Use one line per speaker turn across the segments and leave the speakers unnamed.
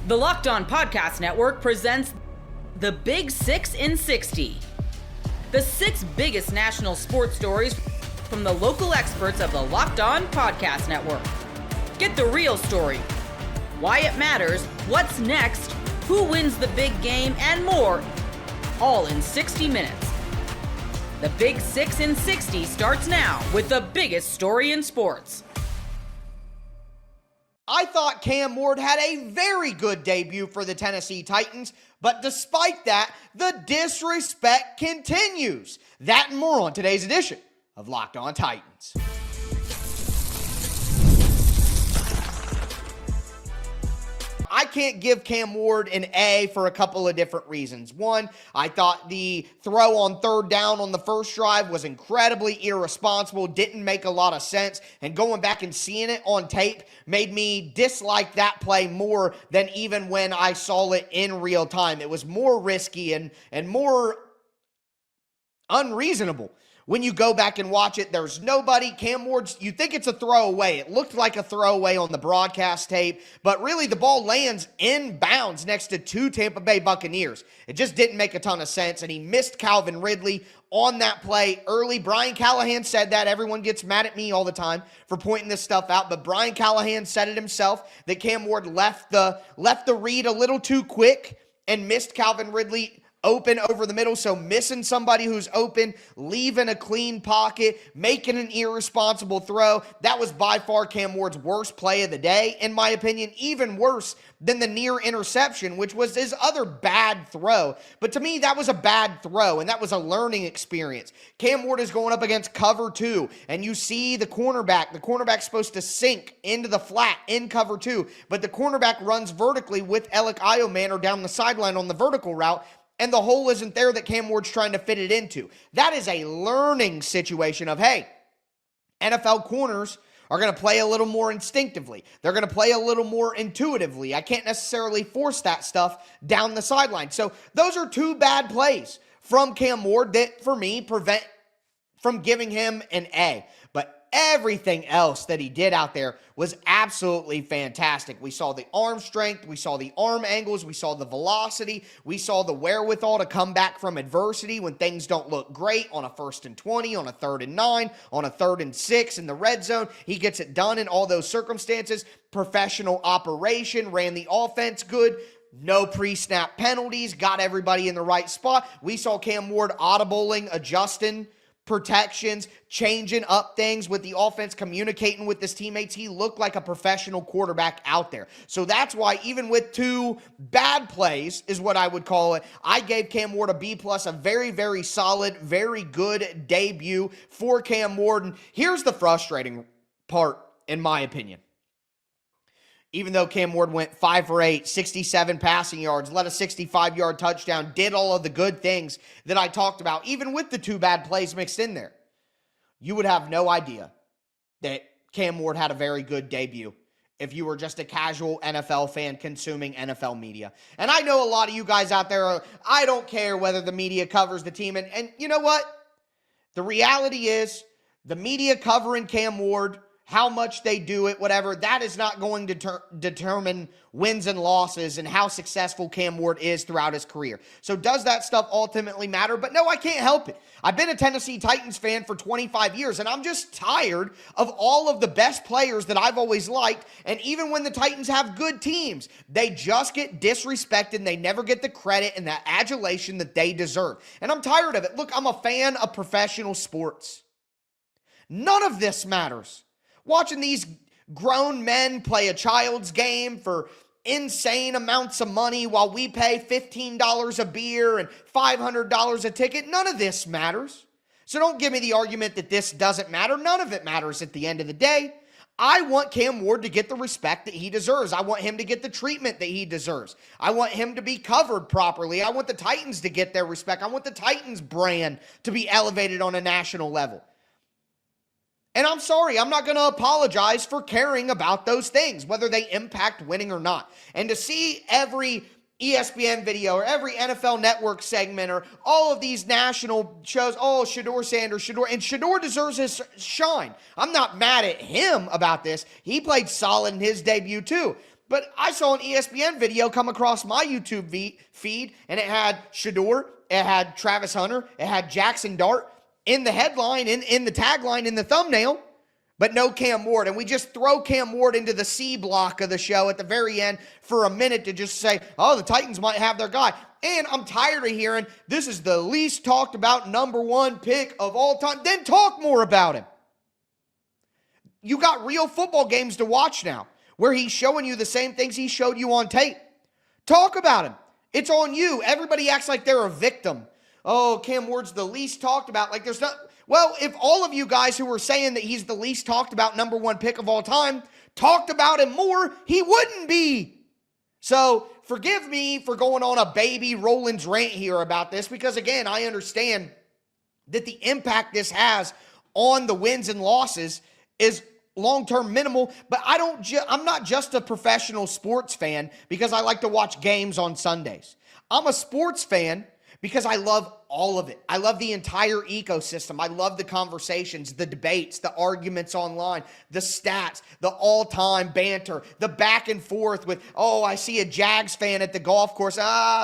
The Locked On Podcast Network presents the Big 6 in 60. The 6 biggest national sports stories from the local experts of the Locked On Podcast Network. Get the real story, why it matters, what's next, who wins the big game, and more, all in 60 minutes. The Big 6 in 60 starts now with the biggest story in sports.
I thought Cam Ward had a very good debut for the Tennessee Titans, but despite that, the disrespect continues. That and more on today's edition of Locked On Titans. I can't give Cam Ward an A for a couple of different reasons. One, I thought the throw on third down on the first drive was incredibly irresponsible, didn't make a lot of sense, and going back and seeing it on tape made me dislike that play more than even when I saw it in real time. It was more risky and more unreasonable. When you go back and watch it, there's nobody. Cam Ward's, you think it's a throwaway. It looked like a throwaway on the broadcast tape, but really the ball lands in bounds next to 2 Tampa Bay Buccaneers. It just didn't make a ton of sense, and he missed Calvin Ridley on that play early. Brian Callahan said that. Everyone gets mad at me all the time for pointing this stuff out, but Brian Callahan said it himself that Cam Ward left the read a little too quick and missed Calvin Ridley open over the middle, so missing somebody who's open, leaving a clean pocket, making an irresponsible throw. That was by far Cam Ward's worst play of the day, in my opinion, even worse than the near interception, which was his other bad throw. But to me, that was a bad throw, and that was a learning experience. Cam Ward is going up against cover 2, and you see the cornerback. The cornerback's supposed to sink into the flat in cover 2, but the cornerback runs vertically with Alec Iomanor down the sideline on the vertical route, and the hole isn't there that Cam Ward's trying to fit it into. That is a learning situation of, hey, NFL corners are going to play a little more instinctively. They're going to play a little more intuitively. I can't necessarily force that stuff down the sideline. So those are 2 bad plays from Cam Ward that, for me, prevent from giving him an A. But everything else that he did out there was absolutely fantastic. We saw the arm strength, we saw the arm angles, we saw the velocity, we saw the wherewithal to come back from adversity when things don't look great on a 1st and 20, on a 3rd and 9, on a 3rd and 6 in the red zone. He gets it done in all those circumstances. Professional operation, ran the offense good. No pre-snap penalties, got everybody in the right spot. We saw Cam Ward audibling, adjusting protections, changing up things with the offense, communicating with his teammates. He looked like a professional quarterback out there. So that's why, even with 2 bad plays, is what I would call it, I gave Cam Ward a B+, a very, very solid, very good debut for Cam Ward. And here's the frustrating part, in my opinion. Even though Cam Ward went 5 for 8, 67 passing yards, led a 65-yard touchdown, did all of the good things that I talked about, even with the 2 bad plays mixed in there, you would have no idea that Cam Ward had a very good debut if you were just a casual NFL fan consuming NFL media. And I know a lot of you guys out there are, I don't care whether the media covers the team. And you know what? The reality is, the media covering Cam Ward, how much they do it, whatever, that is not going to determine wins and losses and how successful Cam Ward is throughout his career. So does that stuff ultimately matter? But no, I can't help it. I've been a Tennessee Titans fan for 25 years, and I'm just tired of all of the best players that I've always liked. And even when the Titans have good teams, they just get disrespected and they never get the credit and the adulation that they deserve. And I'm tired of it. Look, I'm a fan of professional sports. None of this matters. Watching these grown men play a child's game for insane amounts of money while we pay $15 a beer and $500 a ticket, none of this matters. So don't give me the argument that this doesn't matter. None of it matters at the end of the day. I want Cam Ward to get the respect that he deserves. I want him to get the treatment that he deserves. I want him to be covered properly. I want the Titans to get their respect. I want the Titans brand to be elevated on a national level. And I'm sorry, I'm not going to apologize for caring about those things, whether they impact winning or not. And to see every ESPN video or every NFL Network segment or all of these national shows, oh, Shedeur Sanders, and Shedeur deserves his shine. I'm not mad at him about this. He played solid in his debut too. But I saw an ESPN video come across my YouTube feed, and it had Shedeur, it had Travis Hunter, it had Jackson Dart in the headline, in the tagline, in the thumbnail, but no Cam Ward. And we just throw Cam Ward into the C block of the show at the very end for a minute to just say, oh, the Titans might have their guy. And I'm tired of hearing this is the least talked about number one pick of all time. Then talk more about him. You got real football games to watch now, where he's showing you the same things he showed you on tape. Talk about him. It's on you. Everybody acts like they're a victim. Oh, Cam Ward's the least talked about. Like there's not. Well, if all of you guys who were saying that he's the least talked about number one pick of all time talked about him more, he wouldn't be. So forgive me for going on a baby Rollins rant here about this, because again, I understand that the impact this has on the wins and losses is long-term minimal, but I'm not just a professional sports fan because I like to watch games on Sundays. I'm a sports fan because I love all of it. I love the entire ecosystem. I love the conversations, the debates, the arguments online, the stats, the all-time banter, the back and forth with, oh, I see a Jags fan at the golf course.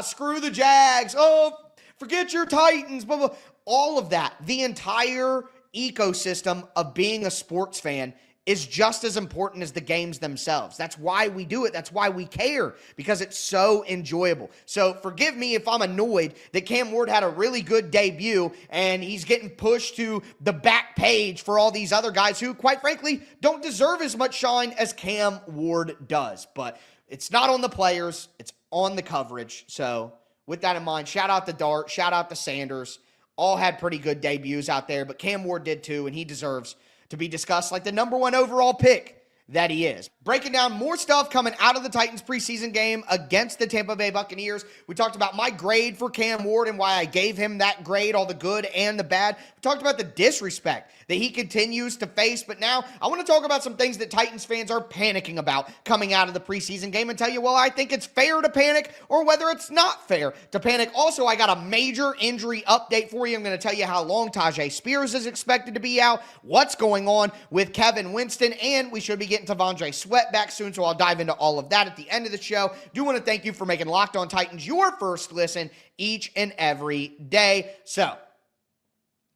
Screw the Jags. Oh, forget your Titans. Blah, blah. All of that, the entire ecosystem of being a sports fan is just as important as the games themselves. That's why we do it. That's why we care, because it's so enjoyable. So forgive me if I'm annoyed that Cam Ward had a really good debut and he's getting pushed to the back page for all these other guys who, quite frankly, don't deserve as much shine as Cam Ward does. But it's not on the players. It's on the coverage. So with that in mind, shout out to Dart, shout out to Sanders. All had pretty good debuts out there, but Cam Ward did too, and he deserves to be discussed like the number one overall pick that he is. Breaking down more stuff coming out of the Titans preseason game against the Tampa Bay Buccaneers. We talked about my grade for Cam Ward and why I gave him that grade, all the good and the bad. We talked about the disrespect that he continues to face, but now I want to talk about some things that Titans fans are panicking about coming out of the preseason game and tell you, well, I think it's fair to panic or whether it's not fair to panic. Also, I got a major injury update for you. I'm going to tell you how long Tyjae Spears is expected to be out, what's going on with Kevin Winston, and we should be getting T'Vondre Sweat back soon, so I'll dive into all of that at the end of the show. Do want to thank you for making Locked On Titans your first listen each and every day. So,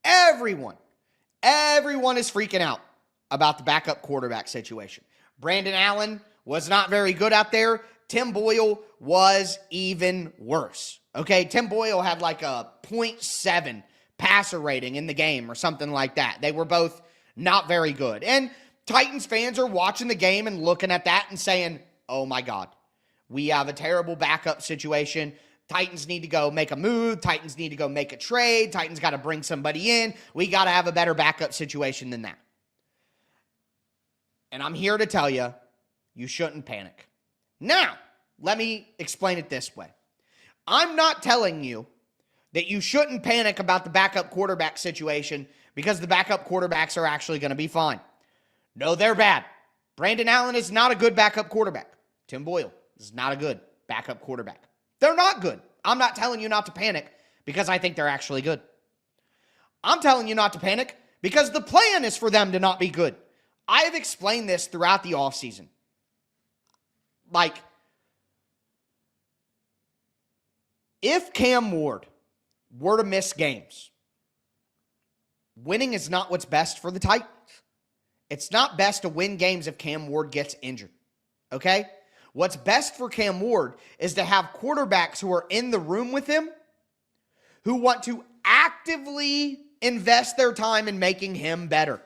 everyone is freaking out about the backup quarterback situation. Brandon Allen was not very good out there. Tim Boyle was even worse. Okay, Tim Boyle had like a 0.7 passer rating in the game or something like that. They were both not very good. And Titans fans are watching the game and looking at that and saying, oh my God, we have a terrible backup situation. Titans need to go make a move. Titans need to go make a trade. Titans got to bring somebody in. We got to have a better backup situation than that. And I'm here to tell you, you shouldn't panic. Now, let me explain it this way. I'm not telling you that you shouldn't panic about the backup quarterback situation because the backup quarterbacks are actually going to be fine. No, they're bad. Brandon Allen is not a good backup quarterback. Tim Boyle is not a good backup quarterback. They're not good. I'm not telling you not to panic because I think they're actually good. I'm telling you not to panic because the plan is for them to not be good. I have explained this throughout the offseason. Like, if Cam Ward were to miss games, winning is not what's best for the Titans. It's not best to win games if Cam Ward gets injured, okay? What's best for Cam Ward is to have quarterbacks who are in the room with him who want to actively invest their time in making him better.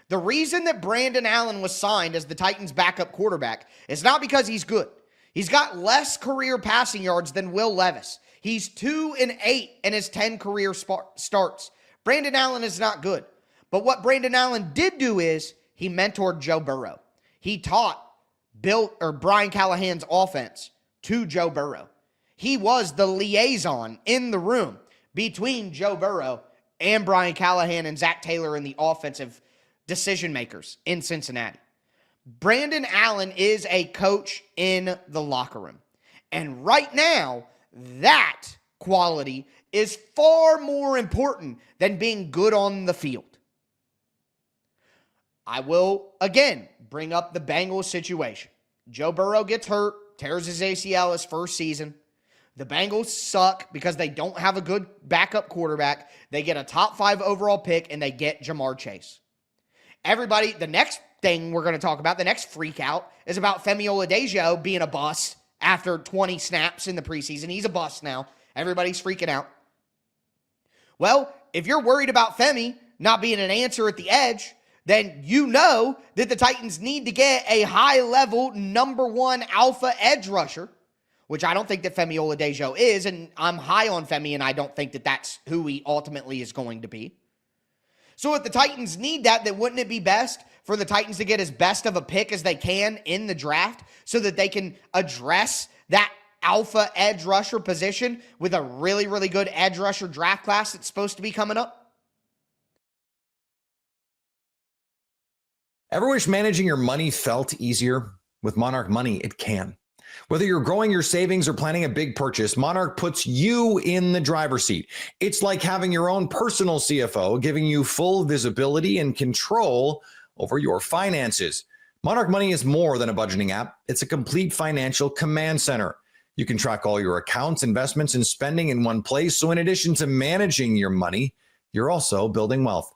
The reason that Brandon Allen was signed as the Titans' backup quarterback is not because he's good. He's got less career passing yards than Will Levis. He's 2-8 in his 10 career starts. Brandon Allen is not good. But what Brandon Allen did do is he mentored Joe Burrow. He taught Brian Callahan's offense to Joe Burrow. He was the liaison in the room between Joe Burrow and Brian Callahan and Zach Taylor and the offensive decision makers in Cincinnati. Brandon Allen is a coach in the locker room. And right now, that quality is far more important than being good on the field. I will, again, bring up the Bengals situation. Joe Burrow gets hurt, tears his ACL his first season. The Bengals suck because they don't have a good backup quarterback. They get a top 5 overall pick, and they get Jamar Chase. Everybody, the next thing we're going to talk about, the next freak out, is about Femi Oladejo being a bust after 20 snaps in the preseason. He's a bust now. Everybody's freaking out. Well, if you're worried about Femi not being an answer at the edge, then you know that the Titans need to get a high-level number 1 alpha edge rusher, which I don't think that Femi Oladejo is, and I'm high on Femi, and I don't think that that's who he ultimately is going to be. So if the Titans need that, then wouldn't it be best for the Titans to get as best of a pick as they can in the draft so that they can address that alpha edge rusher position with a really, really good edge rusher draft class that's supposed to be coming up?
Ever wish managing your money felt easier? With Monarch Money, it can. Whether you're growing your savings or planning a big purchase, Monarch puts you in the driver's seat. It's like having your own personal CFO, giving you full visibility and control over your finances. Monarch Money is more than a budgeting app. It's a complete financial command center. You can track all your accounts, investments, and spending in one place. So in addition to managing your money, you're also building wealth.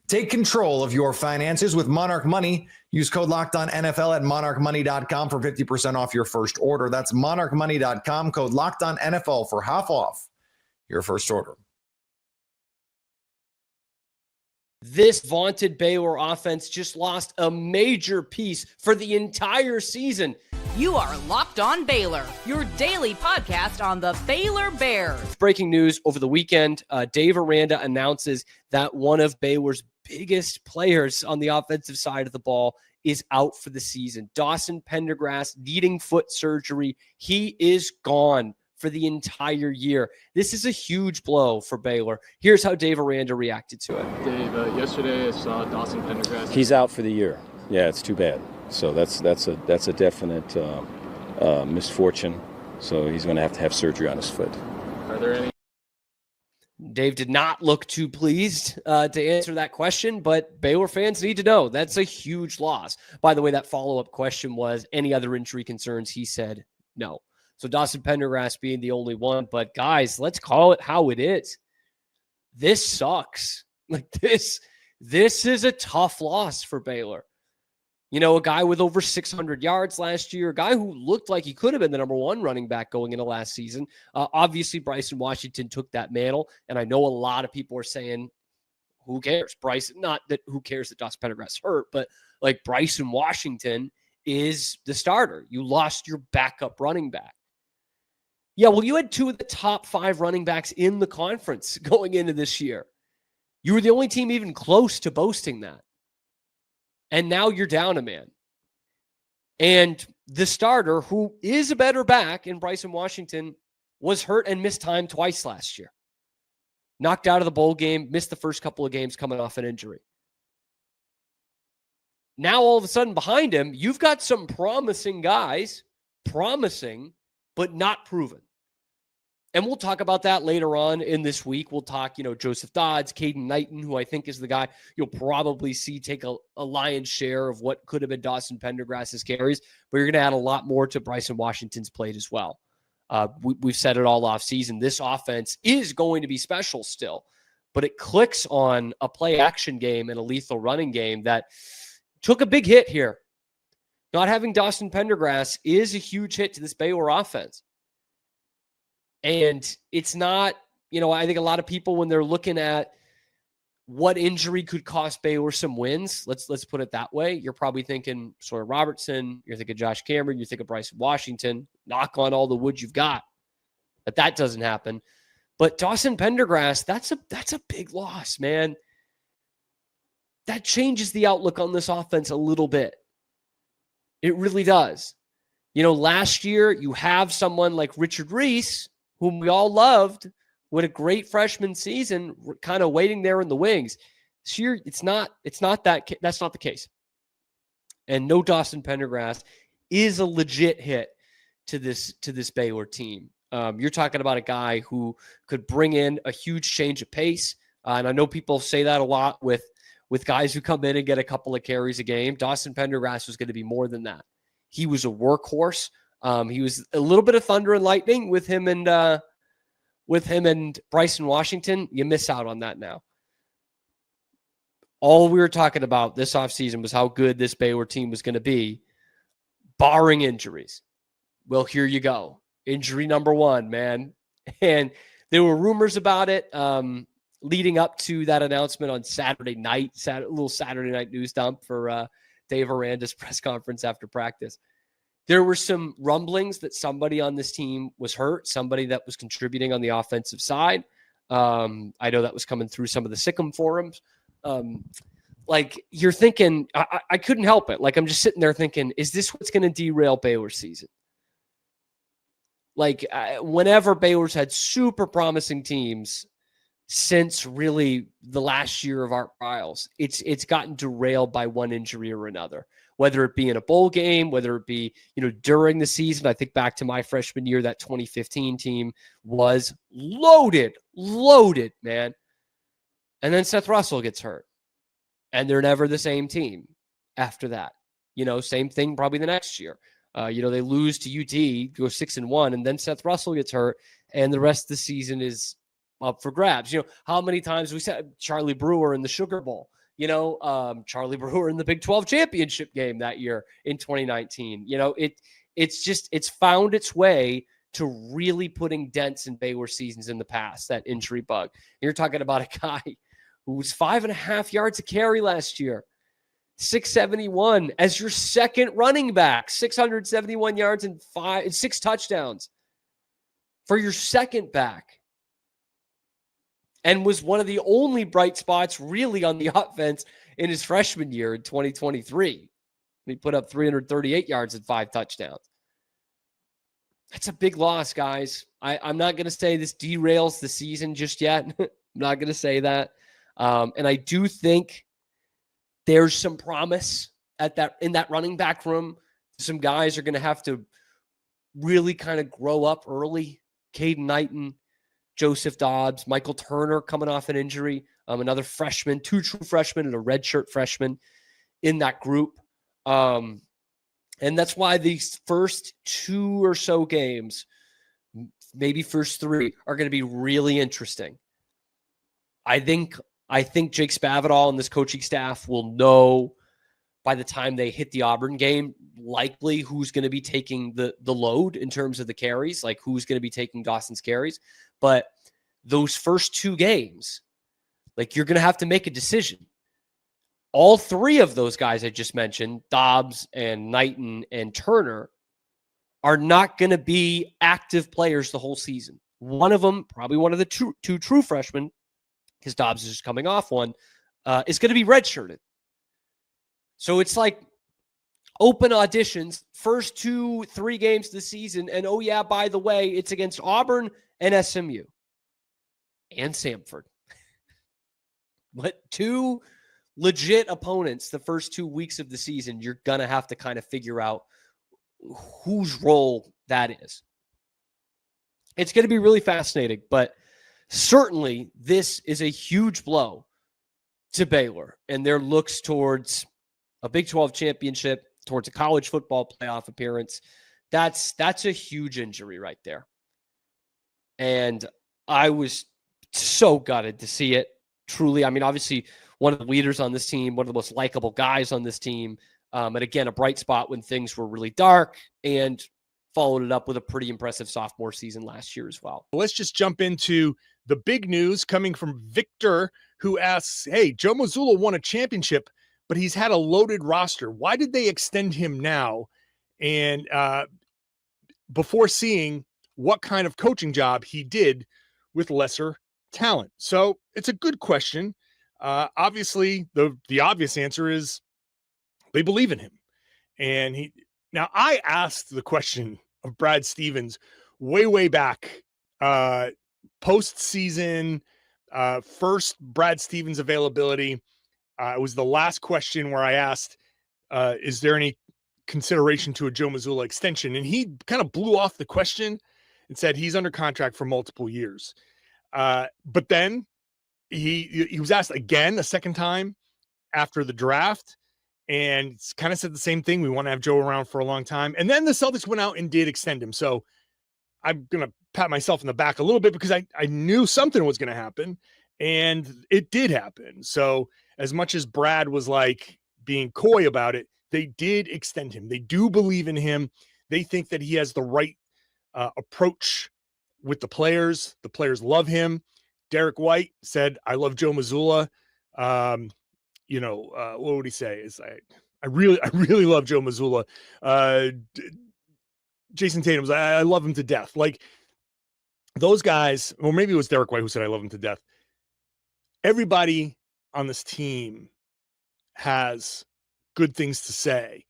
Take control of your finances with Monarch Money. Use code LOCKEDONNFL at monarchmoney.com for 50% off your first order. That's monarchmoney.com, code LOCKEDONNFL for half off your first order.
This vaunted Baylor offense just lost a major piece for the entire season.
You are Locked On Baylor, your daily podcast on the Baylor Bears.
Breaking news over the weekend, Dave Aranda announces that one of Baylor's biggest players on the offensive side of the ball is out for the season. Dawson Pendergrass needing foot surgery. He is gone for the entire year. This is a huge blow for Baylor. Here's how Dave Aranda reacted to it.
Dave, yesterday I saw Dawson Pendergrass.
He's out for the year. Yeah, it's too bad. So that's a definite misfortune. So he's going to have surgery on his foot.
Are there any?
Dave did not look too pleased to answer that question, but Baylor fans need to know that's a huge loss. By the way, that follow-up question was any other injury concerns? He said no. So Dawson Pendergrass being the only one. But guys, let's call it how it is. This sucks. Like this is a tough loss for Baylor. You know, a guy with over 600 yards last year, a guy who looked like he could have been the number 1 running back going into last season. Obviously, Bryson Washington took that mantle, and I know a lot of people are saying, who cares? Bryson, not that who cares that Dawson Pendergrass hurt, but like Bryson Washington is the starter. You lost your backup running back. Yeah, well, you had 2 of the top 5 running backs in the conference going into this year. You were the only team even close to boasting that. And now you're down a man. And the starter, who is a better back in Bryson Washington, was hurt and missed time twice last year. Knocked out of the bowl game, missed the first couple of games coming off an injury. Now, all of a sudden, behind him, you've got some promising guys, promising, but not proven. And we'll talk about that later on in this week. We'll talk, Joseph Dodds, Caden Knighton, who I think is the guy you'll probably see take a lion's share of what could have been Dawson Pendergrass's carries, but you're going to add a lot more to Bryson Washington's plate as well. We've said it all off season. This offense is going to be special still, but it clicks on a play action game and a lethal running game that took a big hit here. Not having Dawson Pendergrass is a huge hit to this Baylor offense. And it's not, I think a lot of people, when they're looking at what injury could cost Baylor some wins, let's put it that way, you're probably thinking Sawyer Robertson, you're thinking Josh Cameron, you're thinking Bryson Washington, knock on all the wood you've got. But that doesn't happen. But Dawson Pendergrass, that's a big loss, man. That changes the outlook on this offense a little bit. It really does. Last year, you have someone like Richard Reese, whom we all loved, with a great freshman season, kind of waiting there in the wings. This year, that's not the case. And no Dawson Pendergrass is a legit hit to this Baylor team. You're talking about a guy who could bring in a huge change of pace. And I know people say that a lot with guys who come in and get a couple of carries a game. Dawson Pendergrass was going to be more than that. He was a workhorse. He was a little bit of thunder and lightning with him and Bryson Washington. You miss out on that now. All we were talking about this offseason was how good this Baylor team was going to be, barring injuries. Well, here you go. Injury number one, man. And there were rumors about it leading up to that announcement on Saturday night, a little Saturday night news dump for Dave Aranda's press conference after practice. There were some rumblings that somebody on this team was hurt, somebody that was contributing on the offensive side. I know that was coming through some of the Sikkim forums. Like, you're thinking, I couldn't help it. Like, I'm just sitting there thinking, is this what's going to derail Baylor's season? Like, whenever Baylor's had super promising teams since really the last year of Art Briles, it's gotten derailed by one injury or another, whether it be in a bowl game, whether it be, during the season. I think back to my freshman year, that 2015 team was loaded, man. And then Seth Russell gets hurt, and they're never the same team after that. Same thing probably the next year. They lose to UT, go 6-1, and then Seth Russell gets hurt, and the rest of the season is up for grabs. How many times we said Charlie Brewer in the Sugar Bowl, Charlie Brewer in the Big 12 championship game that year in 2019. It's found its way to really putting dents in Baylor seasons in the past, that injury bug. You're talking about a guy who was 5.5 yards a carry last year, 671 as your second running back, 671 yards and 6 touchdowns for your second back, and was one of the only bright spots really on the offense in his freshman year in 2023. He put up 338 yards and 5 touchdowns. That's a big loss, guys. I'm not going to say this derails the season just yet. I'm not going to say that. And I do think there's some promise in that running back room. Some guys are going to have to really kind of grow up early. Caden Knighton, Joseph Dobbs, Michael Turner coming off an injury, another freshman, 2 true freshmen and a redshirt freshman in that group. And that's why these first 2 or so games, maybe first 3, are going to be really interesting. I think Jake Spavital and this coaching staff will know by the time they hit the Auburn game, likely who's going to be taking the load in terms of the carries, like who's going to be taking Dawson's carries. But those first 2 games, like, you're going to have to make a decision. All 3 of those guys I just mentioned, Dobbs and Knighton and Turner, are not going to be active players the whole season. One of them, probably one of the two true freshmen, because Dobbs is just coming off one, is going to be redshirted. So it's like open auditions, first 2-3 games of the season, and oh yeah, by the way, it's against Auburn and SMU and Samford. But 2 legit opponents the first 2 weeks of the season, you're going to have to kind of figure out whose role that is. It's going to be really fascinating, but certainly this is a huge blow to Baylor and their looks towards a Big 12 championship, towards a college football playoff appearance. That's a huge injury right there. And I was so gutted to see it, truly. I mean, obviously, one of the leaders on this team, one of the most likable guys on this team. And again, a bright spot when things were really dark, and followed it up with a pretty impressive sophomore season last year as well.
Let's just jump into the big news coming from Victor, who asks, hey, Joe Mazzulla won a championship, but he's had a loaded roster. Why did they extend him now? And before seeing what kind of coaching job he did with lesser talent. So it's a good question. Obviously, the obvious answer is they believe in him. And now I asked the question of Brad Stevens way back, postseason, first Brad Stevens availability. It was the last question where I asked, is there any consideration to a Joe Mazzulla extension? And he kind of blew off the question and said he's under contract for multiple years. But then he was asked again a second time after the draft, and it's kind of said the same thing. We want to have Joe around for a long time. And then the Celtics went out and did extend him. So I'm going to pat myself in the back a little bit because I knew something was going to happen, and it did happen. So as much as Brad was like being coy about it, they did extend him. They do believe in him. They think that he has the right approach with the players. The players love him. Derek White said, "I love Joe Mazzulla." What would he say? Is I really love Joe Mazzulla. Jason Tatum's, I love him to death. Like those guys, or maybe it was Derek White who said, "I love him to death." Everybody on this team has good things to say.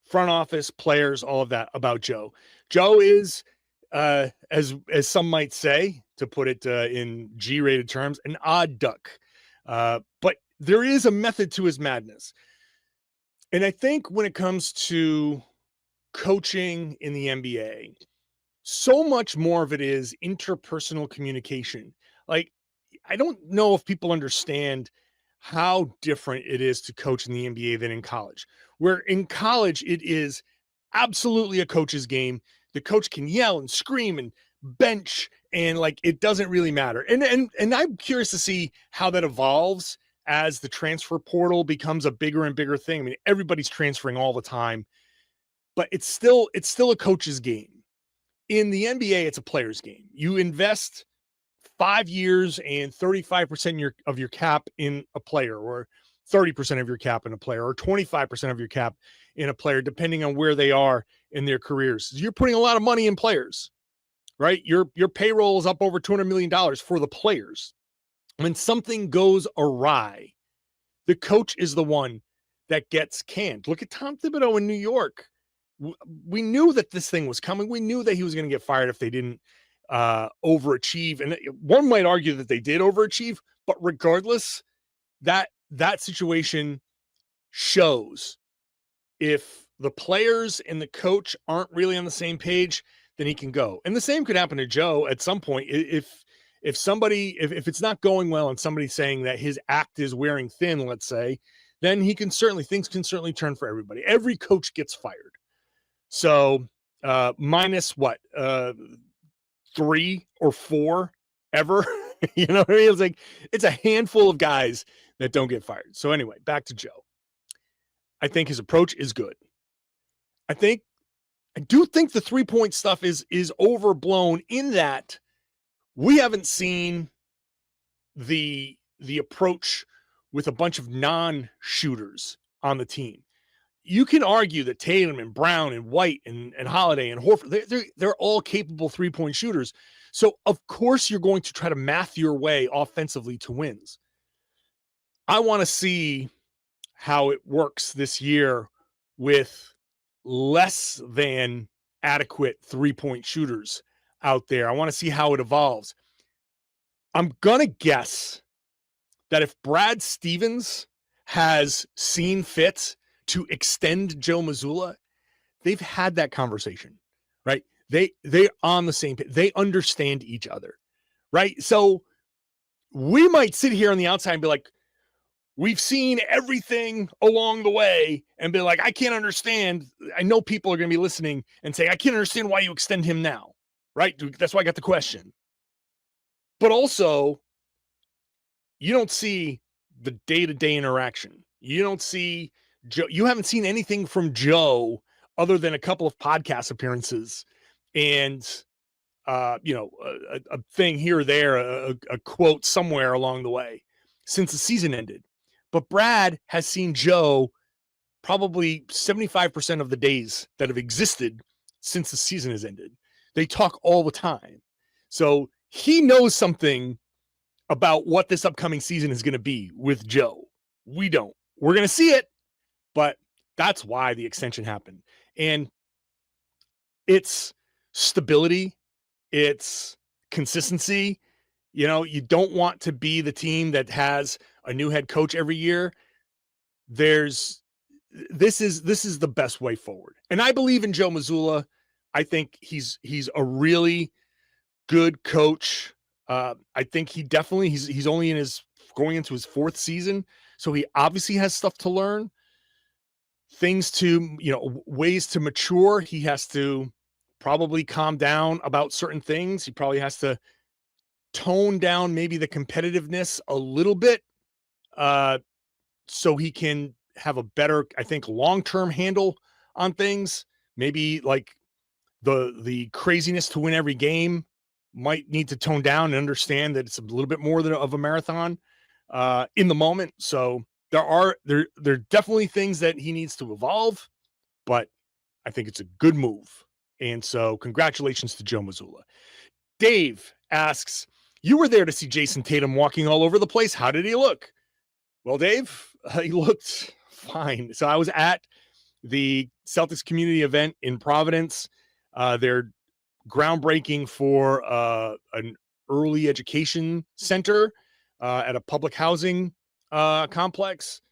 Front office, players, all of that about Joe. Joe is, as some might say, to put it in G-rated terms, an odd duck. But there is a method to his madness. And I think when it comes to coaching in the NBA, so much more of it is interpersonal communication. Like, I don't know if people understand how different it is to coach in the NBA than in college. Where in college, it is absolutely a coach's game. The coach can yell and scream and bench, and like it doesn't really matter. And I'm curious to see how that evolves as the transfer portal becomes a bigger and bigger thing. I mean, everybody's transferring all the time, but it's still a coach's game. In the NBA, it's a player's game. You invest 5 years and 35% of your cap in a player, or 30% of your cap in a player, or 25% of your cap in a player, depending on where they are in their careers. You're putting a lot of money in players, right? Your payroll is up over $200 million for the players. When something goes awry, the coach is the one that gets canned. Look at Tom Thibodeau in New York. We knew that this thing was coming. We knew that he was going to get fired if they didn't overachieve. And one might argue that they did overachieve, but regardless, that situation shows if the players and the coach aren't really on the same page, then he can go. And the same could happen to Joe at some point. If it's not going well and somebody's saying that his act is wearing thin, let's say, then things can certainly turn for everybody. Every coach gets fired. So minus what? 3 or 4 ever. You know what I mean? It's like it's a handful of guys that don't get fired. So anyway, back to Joe. I think his approach is good. I do think the 3-point stuff is overblown in that we haven't seen the approach with a bunch of non-shooters on the team. You can argue that Tatum and Brown and White and Holiday and Horford, they're all capable 3-point shooters. So, of course, you're going to try to math your way offensively to wins. I want to see how it works this year with less than adequate 3-point shooters out there. I want to see how it evolves. I'm going to guess that if Brad Stevens has seen fit to extend Joe Mazzulla, they've had that conversation, right? They're on the same page. They understand each other, right? So we might sit here on the outside and be like, we've seen everything along the way and be like, I can't understand. I know people are going to be listening and say, I can't understand why you extend him now, right? That's why I got the question. But also, you don't see the day-to-day interaction. You don't see Joe. You haven't seen anything from Joe other than a couple of podcast appearances and, a thing here or there, a quote somewhere along the way since the season ended. But Brad has seen Joe probably 75% of the days that have existed since the season has ended. They talk all the time. So he knows something about what this upcoming season is going to be with Joe. We don't. We're going to see it, but that's why the extension happened. And it's stability. It's consistency. You know, you don't want to be the team that has a new head coach every year. This is the best way forward. And I believe in Joe Mazzulla. I think he's a really good coach. I think he's only going into his 4th season. So he obviously has stuff to learn, things to, ways to mature. He has to probably calm down about certain things. He probably has to tone down maybe the competitiveness a little bit, so he can have a better, I think, long-term handle on things. Maybe like the craziness to win every game might need to tone down and understand that it's a little bit more of a marathon in the moment. So there are definitely things that he needs to evolve, but I think it's a good move. And so congratulations to Joe Mazzulla. Dave asks, you were there to see Jason Tatum walking all over the place. How did he look? Well, Dave, he looked fine. So I was at the Celtics community event in Providence. They're groundbreaking for an early education center at a public housing complex.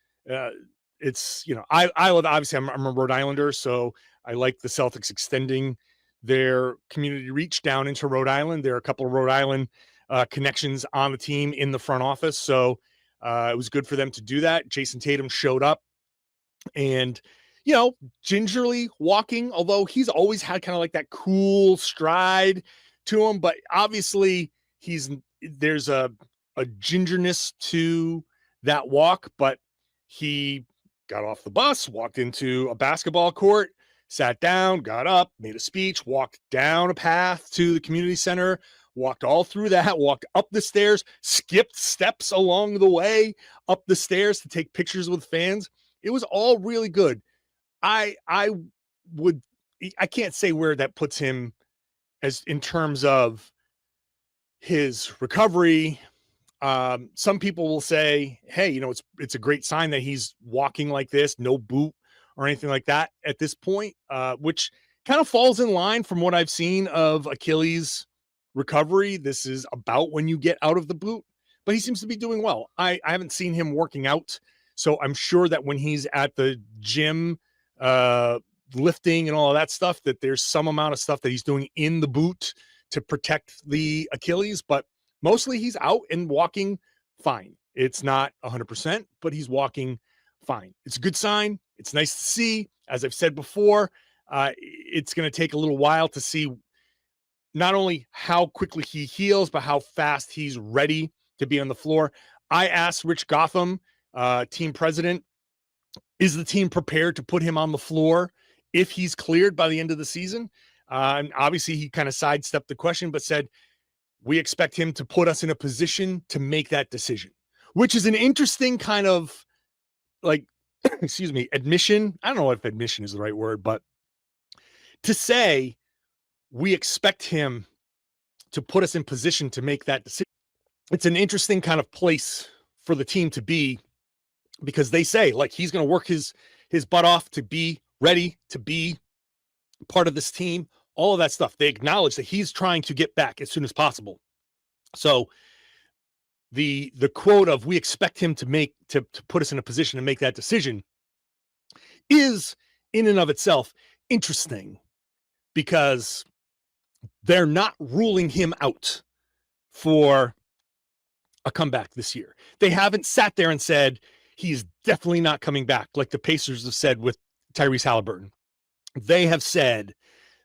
It's, I live, obviously I'm a Rhode Islander, so I like the Celtics extending their community reach down into Rhode Island. There are a couple of Rhode Island connections on the team in the front office. So it was good for them to do that. Jason Tatum showed up and, gingerly walking, although he's always had kind of like that cool stride to him, but obviously there's a gingerness to that walk, but he got off the bus, walked into a basketball court, sat down, got up, made a speech, walked down a path to the community center, walked all through that, walked up the stairs, skipped steps along the way up the stairs to take pictures with fans. It was all really good. I can't say where that puts him as in terms of his recovery. Some people will say, hey, it's a great sign that he's walking like this, no boot or anything like that at this point, which kind of falls in line from what I've seen of Achilles recovery. This is about when you get out of the boot, but he seems to be doing well. I haven't seen him working out, so I'm sure that when he's at the gym, lifting and all of that stuff, that there's some amount of stuff that he's doing in the boot to protect the Achilles, but mostly he's out and walking fine. It's not 100%, but he's walking fine. It's a good sign. It's nice to see. As I've said before, it's going to take a little while to see not only how quickly he heals, but how fast he's ready to be on the floor. I asked Rich Gotham, team president, is the team prepared to put him on the floor if he's cleared by the end of the season? And obviously he kind of sidestepped the question, but said, we expect him to put us in a position to make that decision, which is an interesting kind of admission. I don't know if admission is the right word, but to say we expect him to put us in position to make that decision, it's an interesting kind of place for the team to be, because they say he's going to work his butt off to be ready to be part of this team, all of that stuff. They acknowledge that he's trying to get back as soon as possible. So the quote of we expect him to put us in a position to make that decision is in and of itself interesting, because they're not ruling him out for a comeback this year. They haven't sat there and said he's definitely not coming back, like the Pacers have said with Tyrese Halliburton. They have said,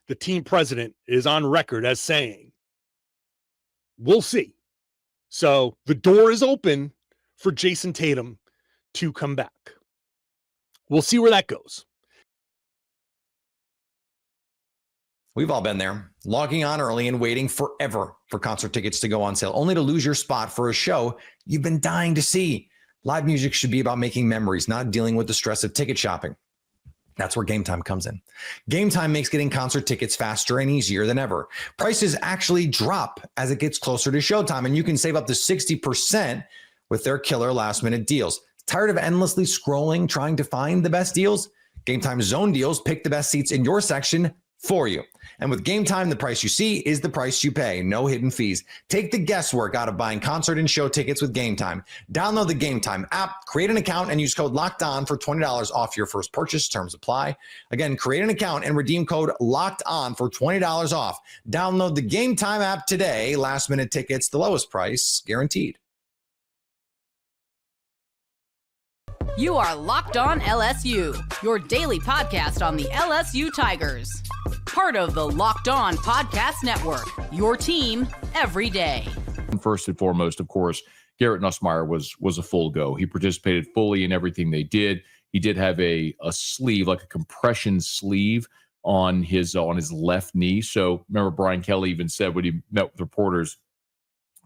the team president is on record as saying, we'll see. So the door is open for Jason Tatum to come back. We'll see where that goes.
We've all been there, logging on early and waiting forever for concert tickets to go on sale, only to lose your spot for a show you've been dying to see. Live music should be about making memories, not dealing with the stress of ticket shopping. That's where Gametime comes in. Gametime makes getting concert tickets faster and easier than ever. Prices actually drop as it gets closer to showtime, and you can save up to 60% with their killer last-minute deals. Tired of endlessly scrolling, trying to find the best deals? Gametime Zone Deals pick the best seats in your section for you. And with Gametime, the price you see is the price you pay. No hidden fees. Take the guesswork out of buying concert and show tickets with Gametime. Download the Gametime app, create an account, and use code LOCKEDON for $20 off your first purchase. Terms apply. Again, create an account and redeem code LOCKEDON for $20 off. Download the Gametime app today. Last minute tickets, the lowest price guaranteed.
You are Locked On LSU, your daily podcast on the LSU Tigers. Part of the Locked On Podcast Network, your team every day.
First and foremost, of course, Garrett Nussmeier was a full go. He participated fully in everything they did. He did have a sleeve, like a compression sleeve on his left knee. So remember, Brian Kelly even said when he met with reporters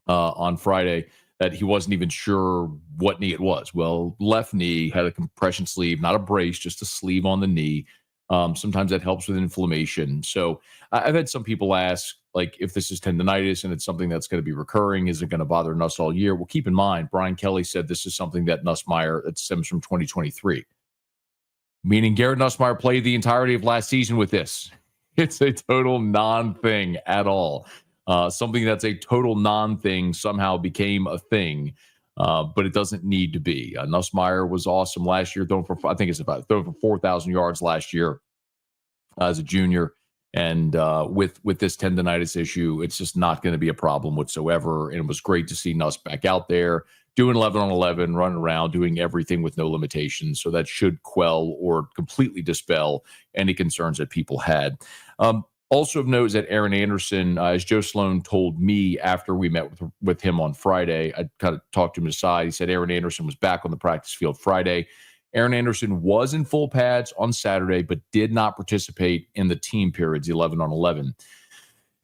on Friday that he wasn't even sure what knee it was. Well, left knee, had a compression sleeve, not a brace, just a sleeve on the knee. Sometimes that helps with inflammation. So I've had some people ask, like, if this is tendonitis and it's something that's going to be recurring, is it going to bother Nuss all year? Well, keep in mind, Brian Kelly said this is something that Nussmeier, that stems from 2023. Meaning Garrett Nussmeier played the entirety of last season with this. It's a total non-thing at all. Something that's a total non-thing somehow became a thing, but it doesn't need to be. Nussmeier was awesome last year, throwing for 4,000 yards last year as a junior. And with this tendonitis issue, it's just not going to be a problem whatsoever. And it was great to see Nuss back out there doing 11 on 11, running around, doing everything with no limitations. So that should quell or completely dispel any concerns that people had. Also of note is that Aaron Anderson, as Joe Sloan told me after we met with him on Friday, I kind of talked to him aside. He said Aaron Anderson was back on the practice field Friday. Aaron Anderson was in full pads on Saturday, but did not participate in the team periods, 11 on 11.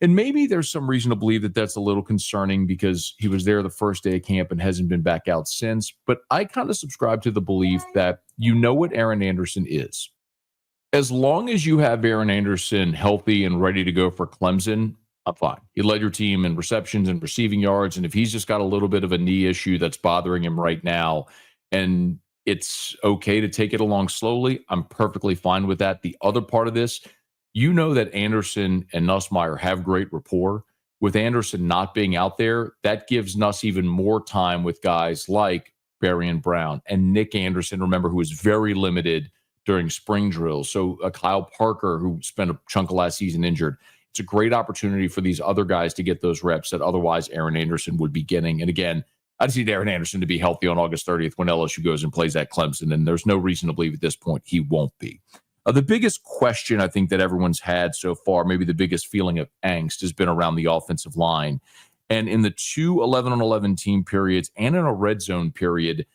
And maybe there's some reason to believe that that's a little concerning because he was there the first day of camp and hasn't been back out since. But I kind of subscribe to the belief that you know what Aaron Anderson is. As long as you have Aaron Anderson healthy and ready to go for Clemson, I'm fine. He led your team in receptions and receiving yards. And if he's just got a little bit of a knee issue that's bothering him right now, and it's okay to take it along slowly, I'm perfectly fine with that. The other part of this, you know that Anderson and Nussmeier have great rapport. With Anderson not being out there, that gives Nuss even more time with guys like Berrien Brown and Nick Anderson, remember, who was very limited during spring drills. So Kyle Parker, who spent a chunk of last season injured. It's a great opportunity for these other guys to get those reps that otherwise Aaron Anderson would be getting. And again, I just need Aaron Anderson to be healthy on August 30th when LSU goes and plays at Clemson, and there's no reason to believe at this point he won't be. The biggest question I think that everyone's had so far, maybe the biggest feeling of angst, has been around the offensive line. And in the two 11 on 11 team periods and in a red zone period,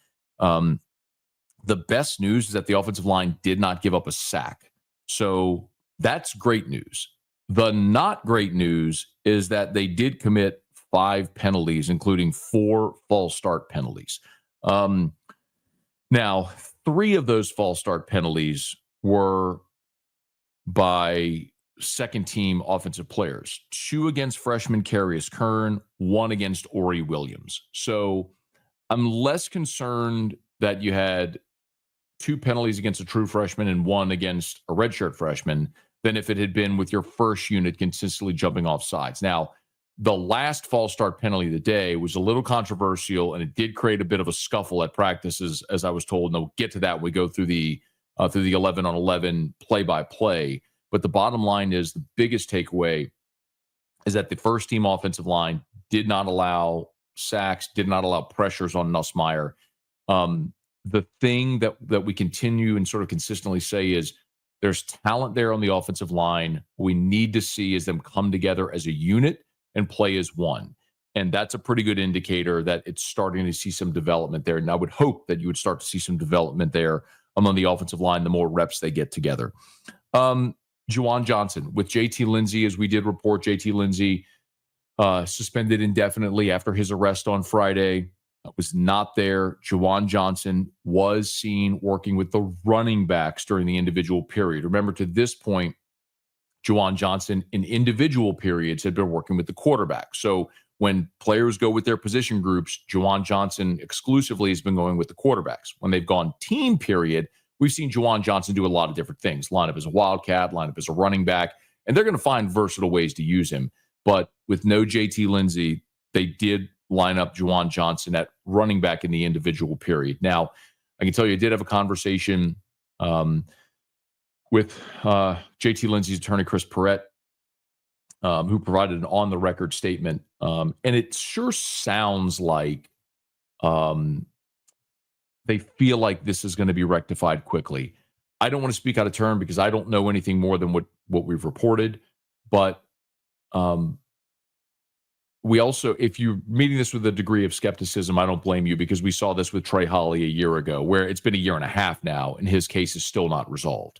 the best news is that the offensive line did not give up a sack. So that's great news. The not great news is that they did commit 5 penalties, including 4 false start penalties. Now, 3 of those false start penalties were by second-team offensive players. 2 against freshman Carius Kern, 1 against Ori Williams. So I'm less concerned that you had 2 penalties against a true freshman and 1 against a redshirt freshman than if it had been with your first unit consistently jumping off sides. Now, the last false start penalty of the day was a little controversial, and it did create a bit of a scuffle at practices, as I was told. And we'll get to that when we go through the 11 on 11 play-by-play. But the bottom line is the biggest takeaway is that the first team offensive line did not allow sacks, did not allow pressures on Nussmeier. The thing that we continue and sort of consistently say is there's talent there on the offensive line. We need to see is them come together as a unit and play as one. And that's a pretty good indicator that it's starting to see some development there. And I would hope that you would start to see some development there among the offensive line the more reps they get together. Juwan Johnson with JT Lindsey, as we did report, JT Lindsey suspended indefinitely after his arrest on Friday. Was not there. Juwan Johnson was seen working with the running backs during the individual period. Remember, to this point, Juwan Johnson in individual periods had been working with the quarterback. So when players go with their position groups, Juwan Johnson exclusively has been going with the quarterbacks. When they've gone team period, we've seen Juwan Johnson do a lot of different things. Line up as a wildcat, line up as a running back, and they're going to find versatile ways to use him. But with no JT Lindsey, they did line up Juwan Johnson at running back in the individual period. Now, I can tell you I did have a conversation with JT Lindsey's attorney, Chris Perrett, who provided an on-the-record statement. And it sure sounds like they feel like this is going to be rectified quickly. I don't want to speak out of turn because I don't know anything more than what we've reported. But we also, if you're meeting this with a degree of skepticism, I don't blame you, because we saw this with Trey Holly a year ago, where it's been a year and a half now, and his case is still not resolved.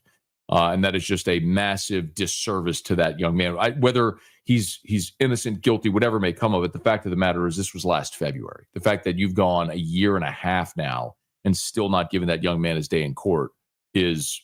And that is just a massive disservice to that young man. Whether he's innocent, guilty, whatever may come of it, the fact of the matter is this was last February. The fact that you've gone a year and a half now and still not giving that young man his day in court is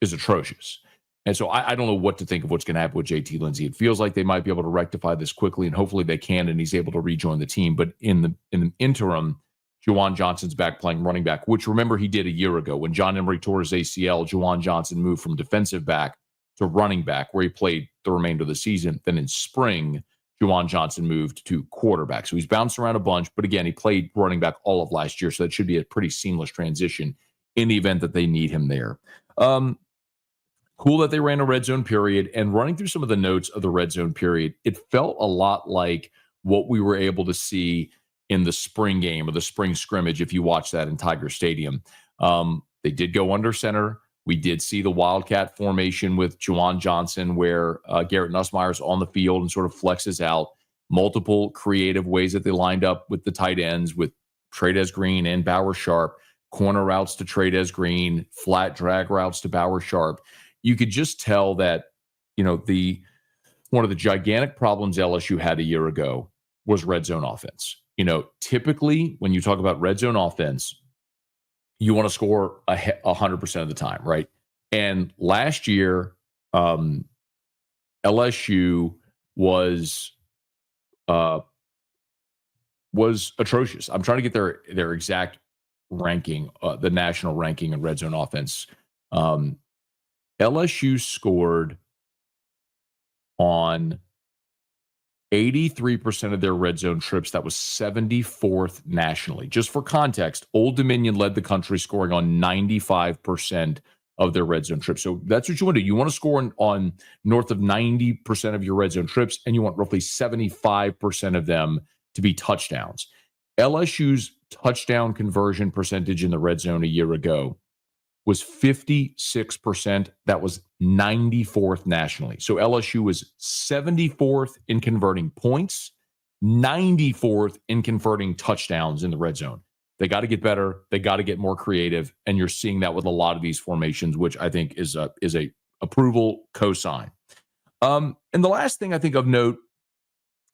atrocious. And so I don't know what to think of what's going to happen with JT Lindsay. It feels like they might be able to rectify this quickly, and hopefully they can, and he's able to rejoin the team. But in the interim, Juwan Johnson's back playing running back, which, remember, he did a year ago. When John Emery tore his ACL, Juwan Johnson moved from defensive back to running back, where he played the remainder of the season. Then in spring, Juwan Johnson moved to quarterback. So he's bounced around a bunch, but again, he played running back all of last year, so that should be a pretty seamless transition in the event that they need him there. Cool that they ran a red zone period, and running through some of the notes of the red zone period, it felt a lot like what we were able to see in the spring game or the spring scrimmage, if you watch that in Tiger Stadium. They did go under center. We did see the Wildcat formation with Juwan Johnson, where Garrett Nussmeier's on the field and sort of flexes out. Multiple creative ways that they lined up with the tight ends, with Trey'Dez Green and Bauer Sharp, corner routes to Trey'Dez Green, flat drag routes to Bauer Sharp. You could just tell that, one of the gigantic problems LSU had a year ago was red zone offense. Typically when you talk about red zone offense, you want to score 100% of the time, right? And last year, LSU was atrocious. I'm trying to get their exact ranking, the national ranking in red zone offense. LSU scored on 83% of their red zone trips. That was 74th nationally. Just for context, Old Dominion led the country, scoring on 95% of their red zone trips. So that's what you want to do. You want to score on north of 90% of your red zone trips, and you want roughly 75% of them to be touchdowns. LSU's touchdown conversion percentage in the red zone a year ago was 56%. That was 94th nationally. So LSU was 74th in converting points, 94th in converting touchdowns in the red zone. They got to get better. They got to get more creative. And you're seeing that with a lot of these formations, which I think is a approval cosign. And the last thing I think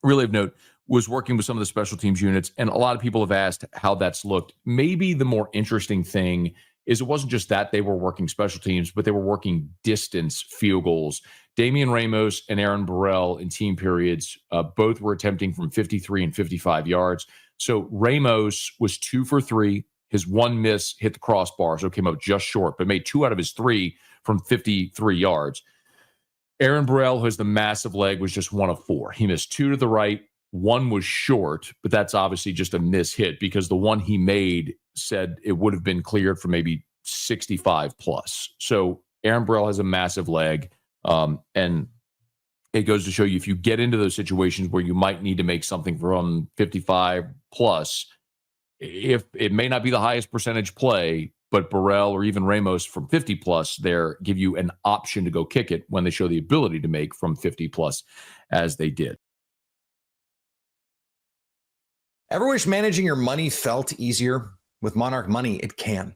really of note, was working with some of the special teams units. And a lot of people have asked how that's looked. Maybe the more interesting thing is it wasn't just that they were working special teams, but they were working distance field goals. Damian Ramos and Aaron Burrell in team periods, both were attempting from 53 and 55 yards. So Ramos was 2 for 3. His one miss hit the crossbar, so it came up just short, but made 2 out of his 3 from 53 yards. Aaron Burrell, who has the massive leg, was just 1 of 4. He missed 2 to the right. 1 was short, but that's obviously just a miss hit because the one he made said it would have been cleared for maybe 65 plus. So Aaron Burrell has a massive leg. And it goes to show you, if you get into those situations where you might need to make something from 55 plus, if it may not be the highest percentage play, but Burrell or even Ramos from 50 plus there give you an option to go kick it when they show the ability to make from 50 plus, as they did.
Ever wish managing your money felt easier? With Monarch Money, it can.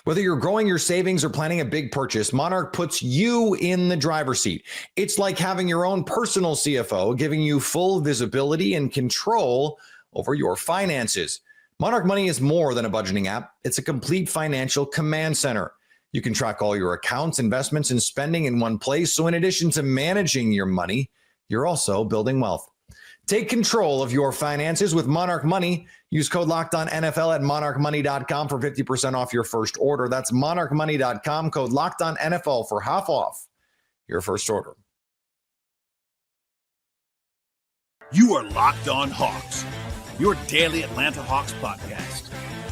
Whether you're growing your savings or planning a big purchase, Monarch puts you in the driver's seat. It's like having your own personal CFO, giving you full visibility and control over your finances. Monarch Money is more than a budgeting app. It's a complete financial command center. You can track all your accounts, investments, and spending in one place. So in addition to managing your money, you're also building wealth. Take control of your finances with Monarch Money. Use code LOCKEDONNFL at monarchmoney.com for 50% off your first order. That's monarchmoney.com, code LOCKEDONNFL for half off your first order.
You are Locked On Hawks, your daily Atlanta Hawks podcast.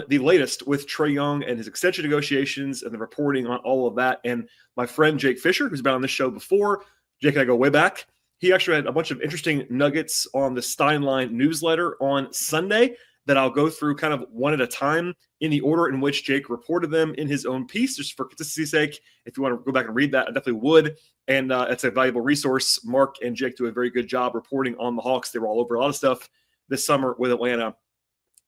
The latest with Trae Young and his extension negotiations and the reporting on all of that. And my friend Jake Fisher, who's been on this show before, Jake and I go way back. He actually had a bunch of interesting nuggets on the Steinline newsletter on Sunday that I'll go through kind of one at a time in the order in which Jake reported them in his own piece, just for consistency's sake. If you want to go back and read that, I definitely would. And it's a valuable resource. Mark and Jake do a very good job reporting on the Hawks. They were all over a lot of stuff this summer with Atlanta.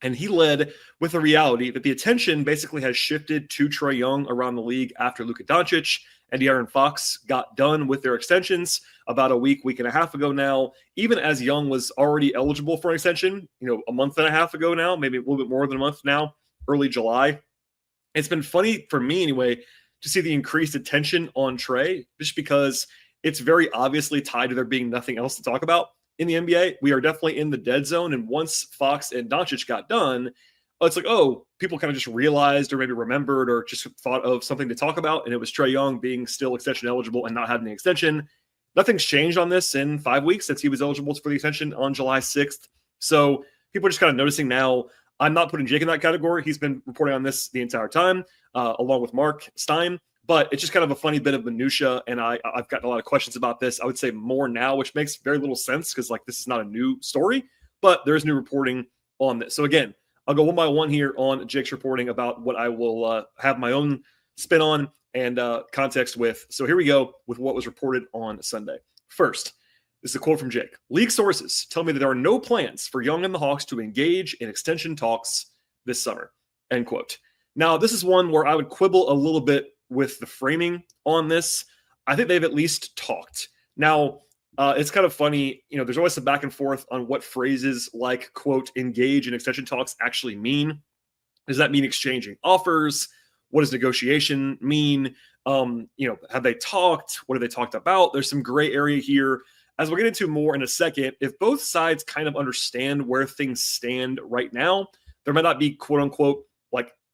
And he led with the reality that the attention basically has shifted to Trae Young around the league after Luka Doncic and De'Aaron Fox got done with their extensions about a week and a half ago now, even as Young was already eligible for an extension, a month and a half ago now, maybe a little bit more than a month now, early July. It's been funny for me anyway to see the increased attention on Trae, just because it's very obviously tied to there being nothing else to talk about in the NBA. We are definitely in the dead zone. And once Fox and Doncic got done, it's like, oh, people kind of just realized or maybe remembered or just thought of something to talk about. And it was Trae Young being still extension eligible and not having the extension. Nothing's changed on this in 5 weeks since he was eligible for the extension on July 6th. So people are just kind of noticing now. I'm not putting Jake in that category. He's been reporting on this the entire time, along with Mark Stein. But it's just kind of a funny bit of minutia, and I've gotten a lot of questions about this. I would say more now, which makes very little sense because this is not a new story, but there is new reporting on this. So again, I'll go one by one here on Jake's reporting about what I will have my own spin on and context with. So here we go with what was reported on Sunday. First, this is a quote from Jake. League sources tell me that there are no plans for Young and the Hawks to engage in extension talks this summer, end quote. Now, this is one where I would quibble a little bit with the framing on this. I think they've at least talked. Now, it's kind of funny, there's always some back and forth on what phrases like, quote, engage in extension talks actually mean. Does that mean exchanging offers? What does negotiation mean? Have they talked? What have they talked about? There's some gray area here. As we'll get into more in a second, if both sides kind of understand where things stand right now, there might not be, quote unquote,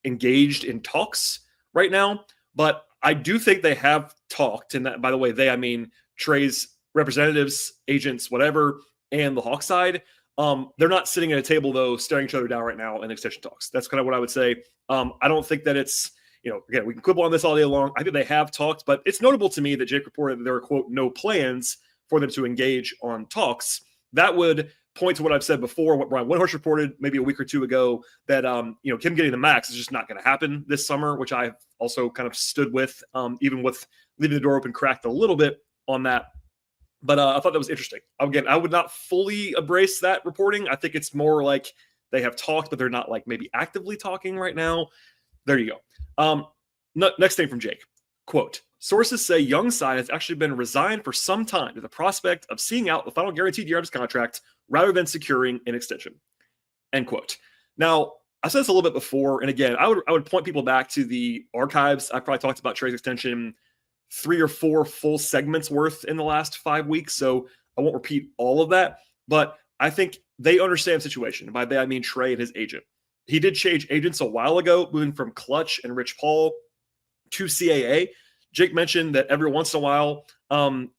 engaged in talks right now. But I do think they have talked, and that, by the way, I mean Trae's representatives, agents, whatever, and the Hawks side. They're not sitting at a table, though, staring each other down right now in extension talks. That's kind of what I would say. I don't think that it's, again, we can quibble on this all day long. I think they have talked, but it's notable to me that Jake reported that there are, quote, no plans for them to engage on talks. That would point to what I've said before, what Brian Windhorst reported maybe a week or two ago, that him getting the max is just not going to happen this summer, which I've also kind of stood with, even with leaving the door open cracked a little bit on that. But I thought that was interesting. Again, I would not fully embrace that reporting. I think it's more like they have talked, but they're not maybe actively talking right now. There you go. Next thing from Jake, quote, sources say Young's side has actually been resigned for some time to the prospect of seeing out the final guaranteed year of his contract rather than securing an extension, end quote. Now, I said this a little bit before, and again, I would point people back to the archives. I probably talked about Trae's extension 3 or 4 full segments worth in the last 5 weeks, so I won't repeat all of that, but I think they understand the situation. By that, I mean Trae and his agent. He did change agents a while ago, moving from Clutch and Rich Paul to CAA. Jake mentioned that every once in a while, I'll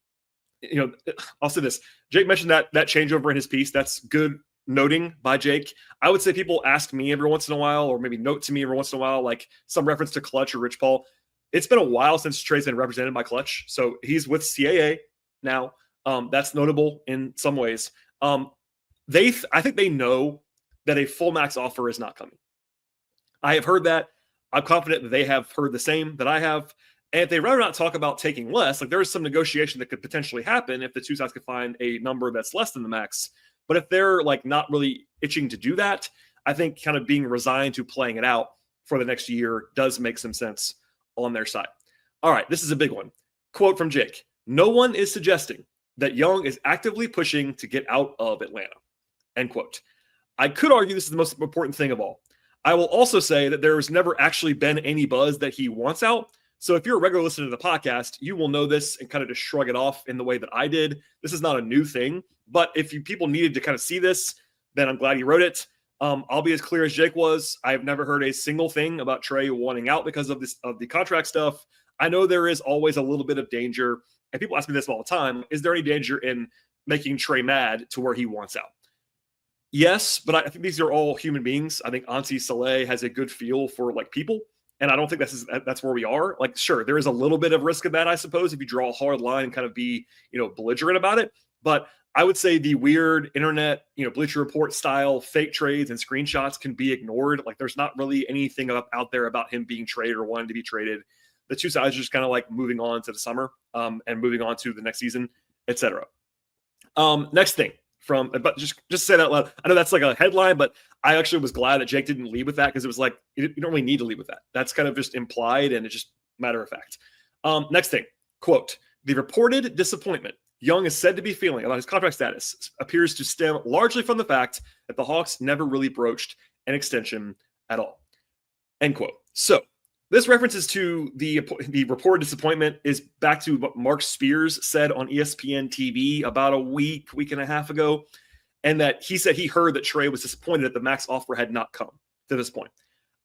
say this. Jake mentioned that changeover in his piece. That's good noting by Jake. I would say people ask me every once in a while, or maybe note to me every once in a while, some reference to Clutch or Rich Paul. It's been a while since Trae's been represented by Clutch. So he's with CAA now. That's notable in some ways. I think they know that a full max offer is not coming. I have heard that. I'm confident that they have heard the same that I have. And if they rather not talk about taking less, there is some negotiation that could potentially happen if the two sides could find a number that's less than the max. But if they're not really itching to do that, I think kind of being resigned to playing it out for the next year does make some sense on their side. All right, this is a big one. Quote from Jake. No one is suggesting that Young is actively pushing to get out of Atlanta, end quote. I could argue this is the most important thing of all. I will also say that there has never actually been any buzz that he wants out. So if you're a regular listener to the podcast, you will know this and kind of just shrug it off in the way that I did. This is not a new thing, but if people needed to kind of see this, then I'm glad he wrote it. I'll be as clear as Jake was. I have never heard a single thing about Trae wanting out because of the contract stuff. I know there is always a little bit of danger, and people ask me this all the time. Is there any danger in making Trae mad to where he wants out? Yes, but I think these are all human beings. I think Ansi Saleh has a good feel for people. And I don't think that's where we are. Sure, there is a little bit of risk of that, I suppose, if you draw a hard line and kind of be, belligerent about it. But I would say the weird internet, Bleacher Report style fake trades and screenshots can be ignored. Like there's not really anything out there about him being traded or wanting to be traded. The two sides are just kind of like moving on to the summer and moving on to the next season, etc. Next thing but just say that out loud. I know that's like a headline, but I actually was glad that Jake didn't lead with that because it was like, you don't really need to lead with that. That's kind of just implied and it's just matter of fact. Next thing, quote, the reported disappointment Young is said to be feeling about his contract status appears to stem largely from the fact that the Hawks never really broached an extension at all. End quote. So this references to the reported disappointment is back to what Mark Spears said on ESPN TV about a week and a half ago, and that he said he heard that Trae was disappointed that the max offer had not come to this point.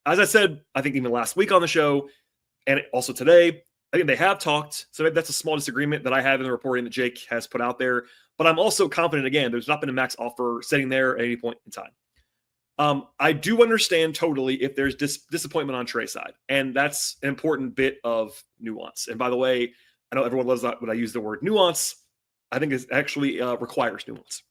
As I said, I think even last week on the show, and also today, I think they have talked. So maybe that's a small disagreement that I have in the reporting that Jake has put out there. But I'm also confident, again, there's not been a max offer sitting there at any point in time. I do understand totally if there's disappointment on Trae's side, and that's an important bit of nuance. And by the way, I know everyone loves that when I use the word nuance. I think it actually requires nuance.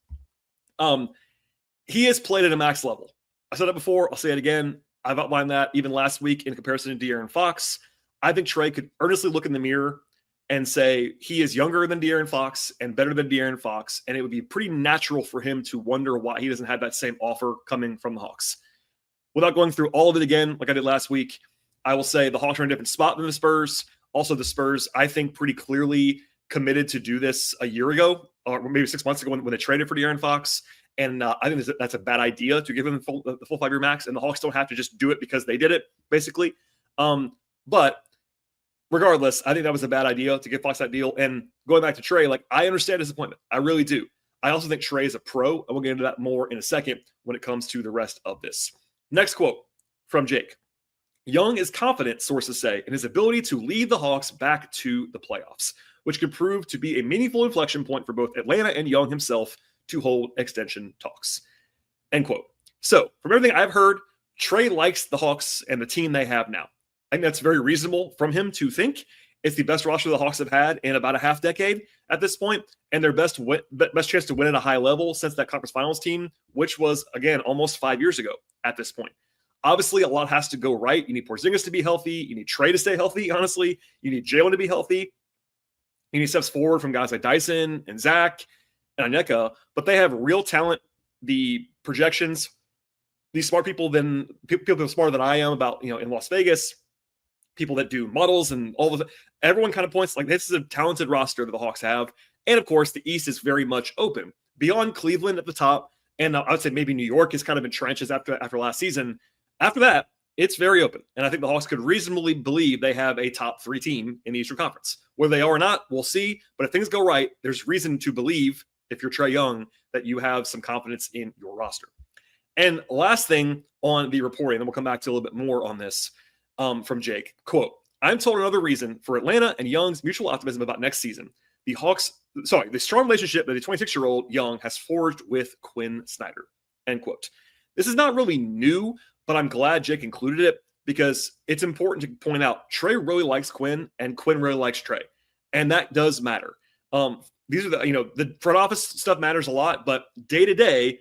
He has played at a max level. I said it before. I'll say it again. I've outlined that even last week in comparison to De'Aaron Fox. I think Trae could earnestly look in the mirror and say he is younger than De'Aaron Fox and better than De'Aaron Fox, and it would be pretty natural for him to wonder why he doesn't have that same offer coming from the Hawks. Without going through all of it again, like I did last week, I will say the Hawks are in a different spot than the Spurs. Also, the Spurs, I think, pretty clearly committed to do this a year ago, or maybe 6 months ago when they traded for De'Aaron Fox. And I think that's a bad idea to give him the full 5-year max, and the Hawks don't have to just do it because they did it, basically. But regardless, I think that was a bad idea to give Fox that deal. And going back to Trae, like I understand disappointment. I really do. I also think Trae is a pro, and we'll get into that more in a second when it comes to the rest of this. Next quote from Jake. Young is confident, sources say, in his ability to lead the Hawks back to the playoffs, which could prove to be a meaningful inflection point for both Atlanta and Young himself to hold extension talks. End quote. So from everything I've heard, Trae likes the Hawks and the team they have now. I think that's very reasonable from him to think. It's the best roster the Hawks have had in about a half decade at this point, and their best chance to win at a high level since that conference finals team, which was, again, almost 5 years ago at this point. Obviously, a lot has to go right. You need Porzingis to be healthy. You need Trae to stay healthy, honestly. You need Jalen to be healthy. You need steps forward from guys like Dyson and Zach and Onyeka, but they have real talent. The projections, these smart people, people smarter than I am about, in Las Vegas, people that do models and all of that. Everyone kind of points like this is a talented roster that the Hawks have. And of course, the East is very much open beyond Cleveland at the top. And I would say maybe New York is kind of in trenches after last season. After that, it's very open. And I think the Hawks could reasonably believe they have a top 3 team in the Eastern Conference. Whether they are or not, we'll see. But if things go right, there's reason to believe, if you're Trae Young, that you have some confidence in your roster. And last thing on the reporting, then we'll come back to a little bit more on this. From Jake, quote, I'm told another reason for Atlanta and Young's mutual optimism about next season. The strong relationship that the 26-year-old Young has forged with Quinn Snyder, end quote. This is not really new, but I'm glad Jake included it because it's important to point out Trae really likes Quinn and Quinn really likes Trae. And that does matter. These are the front office stuff matters a lot, but day to day,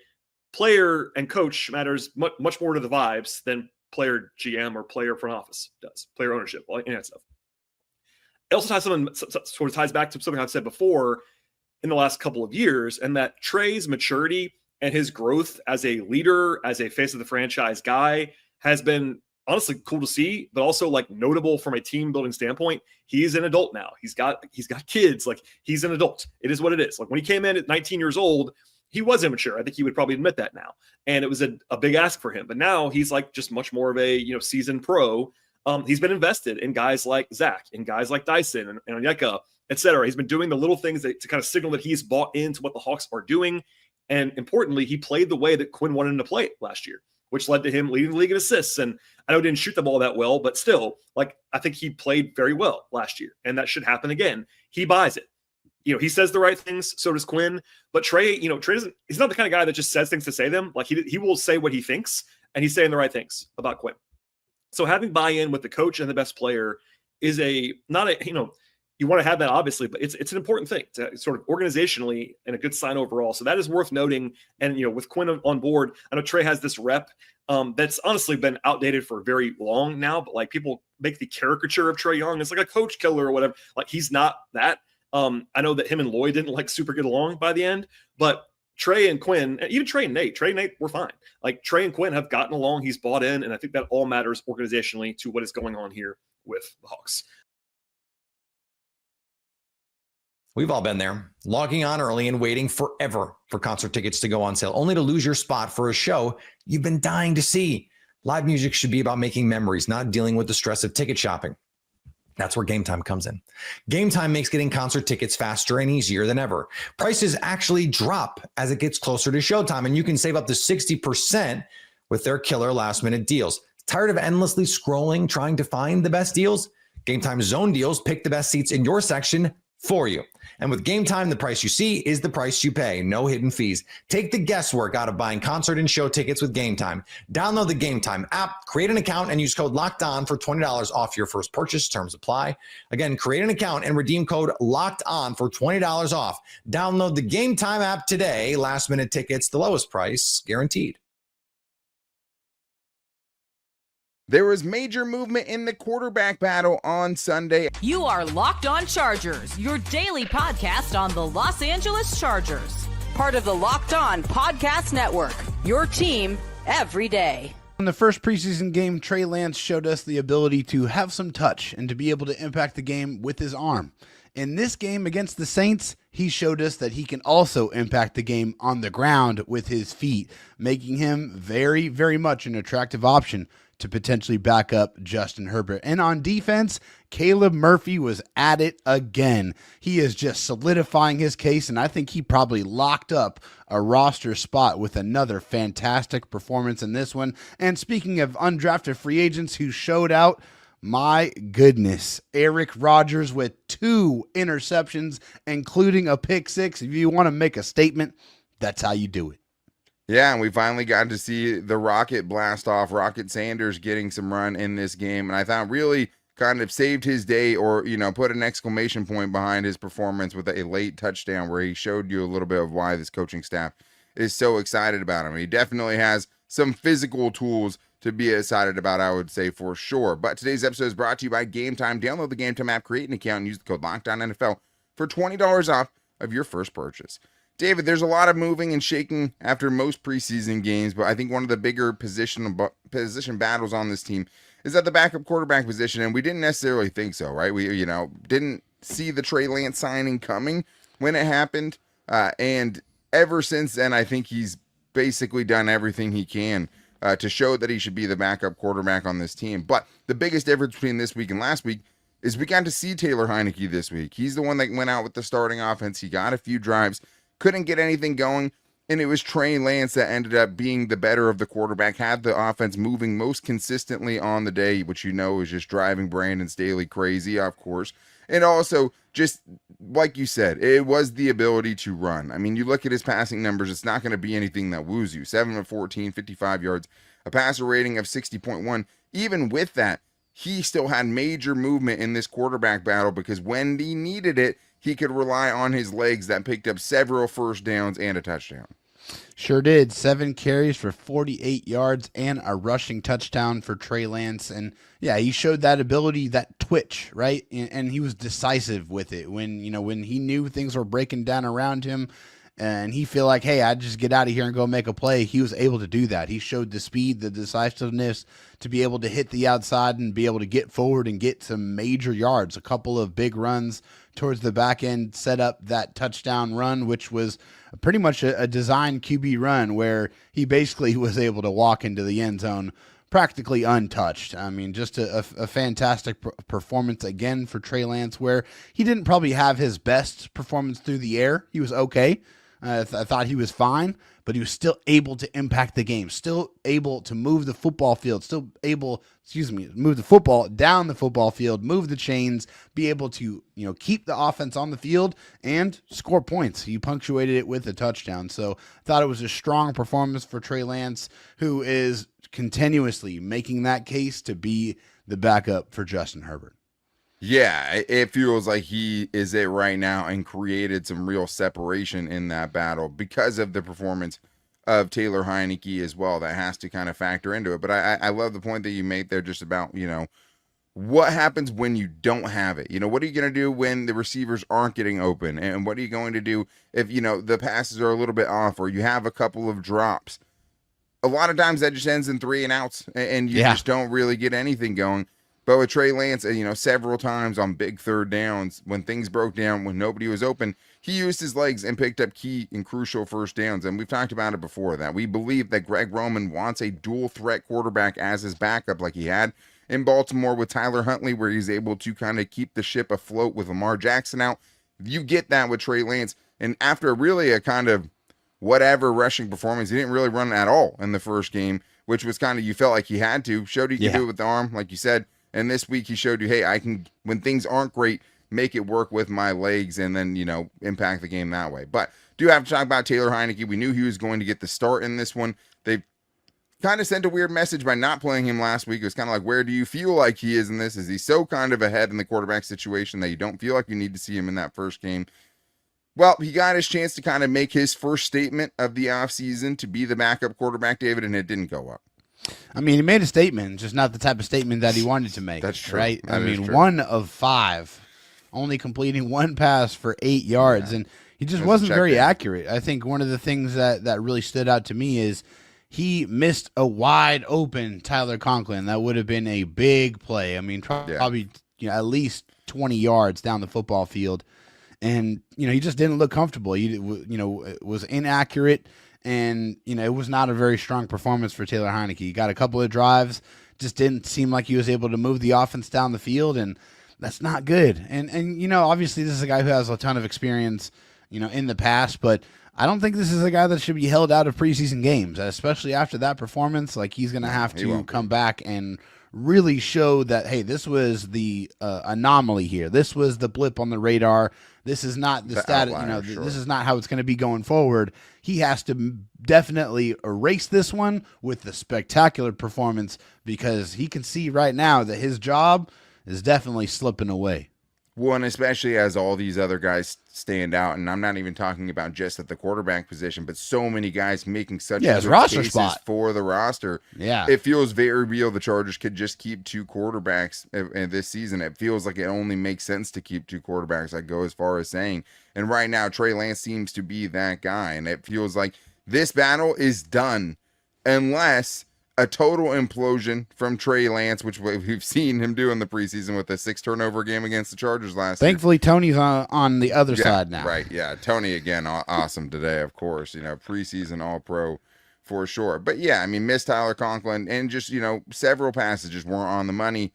player and coach matters much more to the vibes than player GM or player front office does, player ownership, all that stuff. It also ties back to something I've said before in the last couple of years, and that Trae's maturity and his growth as a leader, as a face of the franchise guy, has been honestly cool to see, but also like notable from a team building standpoint. He's an adult now. He's got kids. Like he's an adult. It is what it is. Like when he came in at 19 years old, he was immature. I think he would probably admit that now. And it was a big ask for him. But now he's like just much more of a, seasoned pro. He's been invested in guys like Zach and guys like Dyson and Onyeka, et cetera. He's been doing the little things to kind of signal that he's bought into what the Hawks are doing. And importantly, he played the way that Quinn wanted him to play it last year, which led to him leading the league in assists. And I know he didn't shoot the ball that well, but still, like I think he played very well last year. And that should happen again. He buys it. He says the right things, so does Quinn. But Trae, he's not the kind of guy that just says things to say them. Like he will say what he thinks, and he's saying the right things about Quinn. So having buy-in with the coach and the best player is you you want to have that, obviously, but it's an important thing. It's sort of organizationally and a good sign overall. So that is worth noting. And, with Quinn on board, I know Trey has this rep that's honestly been outdated for very long now, but like people make the caricature of Trae Young as like a coach killer or whatever. Like he's not that. I know that him and Lloyd didn't like super get along by the end, but Trey and Quinn, and even Trey and Nate were fine. Like Trey and Quinn have gotten along. He's bought in. And I think that all matters organizationally to what is going on here with the Hawks.
We've all been there, logging on early and waiting forever for concert tickets to go on sale, only to lose your spot for a show you've been dying to see. Live music should be about making memories, not dealing with the stress of ticket shopping. That's where Gametime comes in. Gametime makes getting concert tickets faster and easier than ever. Prices actually drop as it gets closer to showtime, and you can save up to 60% with their killer last-minute deals. Tired of endlessly scrolling, trying to find the best deals? Gametime Zone Deals pick the best seats in your section for you. And with Gametime, the price you see is the price you pay. No hidden fees. Take the guesswork out of buying concert and show tickets with Gametime. Download the Gametime app, create an account, and use code LOCKEDON for $20 off your first purchase. Terms apply. Again, create an account and redeem code LOCKEDON for $20 off. Download the Gametime app today. Last minute tickets, the lowest price guaranteed.
There was major movement in the quarterback battle on Sunday.
You are Locked On Chargers, your daily podcast on the Los Angeles Chargers. Part of the Locked On Podcast Network, your team every day.
In the first preseason game, Trey Lance showed us the ability to have some touch and to be able to impact the game with his arm. In this game against the Saints, he showed us that he can also impact the game on the ground with his feet, making him very, very much an attractive option to potentially back up Justin Herbert. And on defense, Caleb Murphy was at it again. He is just solidifying his case, and I think he probably locked up a roster spot with another fantastic performance in this one. And speaking of undrafted free agents who showed out, my goodness, Eric Rodgers with 2 interceptions, including a pick 6. If you want to make a statement, that's how you do it.
Yeah, and we finally got to see the Rocket blast off, Rocket Sanders getting some run in this game. And I thought really kind of saved his day, or, put an exclamation point behind his performance with a late touchdown where he showed you a little bit of why this coaching staff is so excited about him. He definitely has some physical tools to be excited about, I would say, for sure. But today's episode is brought to you by Gametime. Download the Gametime app, create an account, and use the code LOCKEDONNFL for $20 off of your first purchase. David, there's a lot of moving and shaking after most preseason games, but I think one of the bigger position battles on this team is at the backup quarterback position, and we didn't necessarily think so, right? We, didn't see the Trey Lance signing coming when it happened, and ever since then, I think he's basically done everything he can to show that he should be the backup quarterback on this team. But the biggest difference between this week and last week is we got to see Taylor Heineke this week. He's the one that went out with the starting offense. He got a few drives, couldn't get anything going, and it was Trey Lance that ended up being the better of the quarterback, had the offense moving most consistently on the day, which is just driving Brandon Staley crazy, of course. And also, just like you said, it was the ability to run. I mean, you look at his passing numbers, it's not going to be anything that woos you. 7 of 14, 55 yards, a passer rating of 60.1. Even with that, he still had major movement in this quarterback battle because when he needed it, he could rely on his legs that picked up several first downs and a touchdown.
Sure did. 7 carries for 48 yards and a rushing touchdown for Trey Lance. And yeah, he showed that ability, that twitch, right? And he was decisive with it when he knew things were breaking down around him and he feel like, hey, I'd just get out of here and go make a play. He was able to do that. He showed the speed, the decisiveness to be able to hit the outside and be able to get forward and get some major yards. A couple of big runs towards the back end set up that touchdown run, which was pretty much a design QB run where he basically was able to walk into the end zone practically untouched. I mean, just a fantastic performance again for Trey Lance, where he didn't probably have his best performance through the air. He was okay. I thought he was fine, but he was still able to impact the game, still able to move the football field, still able, move the football down the football field, move the chains, be able to, keep the offense on the field and score points. He punctuated it with a touchdown. So I thought it was a strong performance for Trey Lance, who is continuously making that case to be the backup for Justin Herbert.
Yeah, it feels like he is it right now and created some real separation in that battle because of the performance of Taylor Heineke as well. That has to kind of factor into it. But I love the point that you made there just about, what happens when you don't have it? What are you going to do when the receivers aren't getting open? And what are you going to do if, the passes are a little bit off or you have a couple of drops? A lot of times that just ends in 3 and outs and you just don't really get anything going. But with Trey Lance, several times on big third downs, when things broke down, when nobody was open, he used his legs and picked up key and crucial first downs. And we've talked about it before that we believe that Greg Roman wants a dual threat quarterback as his backup like he had in Baltimore with Tyler Huntley, where he's able to kind of keep the ship afloat with Lamar Jackson out. You get that with Trey Lance. And after really a kind of whatever rushing performance, he didn't really run at all in the first game, which was kind of, you felt like he had to. Showed he could do it with the arm, like you said. And this week he showed you, hey, I can, when things aren't great, make it work with my legs and then, impact the game that way. But do have to talk about Taylor Heineke. We knew he was going to get the start in this one. They kind of sent a weird message by not playing him last week. It was kind of like, where do you feel like he is in this? Is he so kind of ahead in the quarterback situation that you don't feel like you need to see him in that first game? Well, he got his chance to kind of make his first statement of the offseason to be the backup quarterback, David, and it didn't go up.
I mean, he made a statement, just not the type of statement that he wanted to make.
That's true.
Right?
That is true.
1 of 5, only completing 1 pass for 8 yards, and he just wasn't very accurate. I think one of the things that really stood out to me is he missed a wide open Tyler Conklin. That would have been a big play. I mean, probably at least 20 yards down the football field, and he just didn't look comfortable. It was inaccurate. And, it was not a very strong performance for Taylor Heineke. He got a couple of drives, just didn't seem like he was able to move the offense down the field, and that's not good. And obviously this is a guy who has a ton of experience, in the past, but I don't think this is a guy that should be held out of preseason games, especially after that performance. Like, he's going to have to come back and really show that, hey, this was the anomaly here. This was the blip on the radar. This is not the status, this is not how it's going to be going forward. He has to definitely erase this one with the spectacular performance, because he can see right now that his job is definitely slipping away.
Well, and especially as all these other guys stand out, and I'm not even talking about just at the quarterback position, but so many guys making such good
roster
cases
spot
for the roster.
Yeah,
it feels very real. The Chargers could just keep 2 quarterbacks in this season. It feels like it only makes sense to keep 2 quarterbacks. I go as far as saying, and right now Trey Lance seems to be that guy, and it feels like this battle is done unless a total implosion from Trey Lance, which we've seen him do in the preseason with a 6-turnover game against the Chargers last year.
Thankfully, Tony's on the other side now.
Right, yeah. Tony, again, awesome today, of course. Preseason All-Pro for sure. But, yeah, I mean, missed Tyler Conklin, and just, several passages weren't on the money.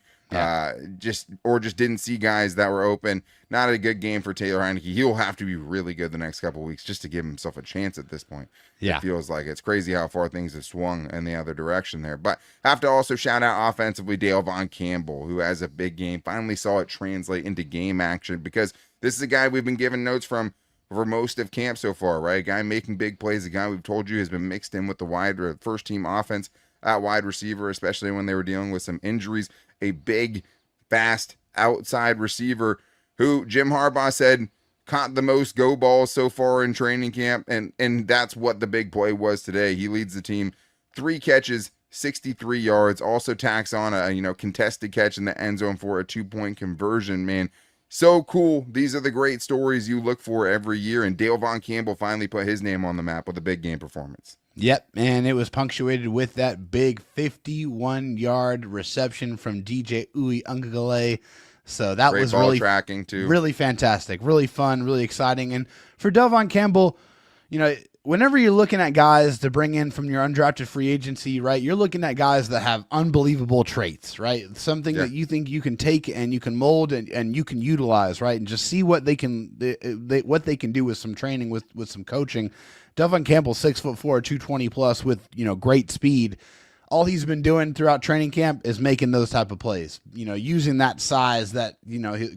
Just didn't see guys that were open. Not a good game for Taylor Heineke. He'll have to be really good the next couple of weeks just to give himself a chance at this point.
Yeah.
It feels like it's crazy how far things have swung in the other direction there. But have to also shout out offensively Dale Von Campbell, who has a big game. Finally saw it translate into game action, because this is a guy we've been given notes from for most of camp so far, right? A guy making big plays, a guy we've told you has been mixed in with the first team offense at wide receiver, especially when they were dealing with some injuries. A big, fast outside receiver who Jim Harbaugh said caught the most go balls so far in training camp, and that's what the big play was today. He leads the team, 3 catches, 63 yards, also tacks on a contested catch in the end zone for a 2-point conversion. Man, so cool. These are the great stories you look for every year, and Dale Von Campbell finally put his name on the map with a big game performance.
Yep, and it was punctuated with that big 51-yard reception from DJ Uiagalelei. So that was really
tracking too.
Really fantastic, really fun, really exciting. And for Delvon Campbell, whenever you're looking at guys to bring in from your undrafted free agency, right, you're looking at guys that have unbelievable traits, right? Something that you think you can take and you can mold and you can utilize, right? And just see what they can do with some training, with some coaching. Delvon Campbell, 6'4", 220 plus with, great speed. All he's been doing throughout training camp is making those type of plays, using that size that,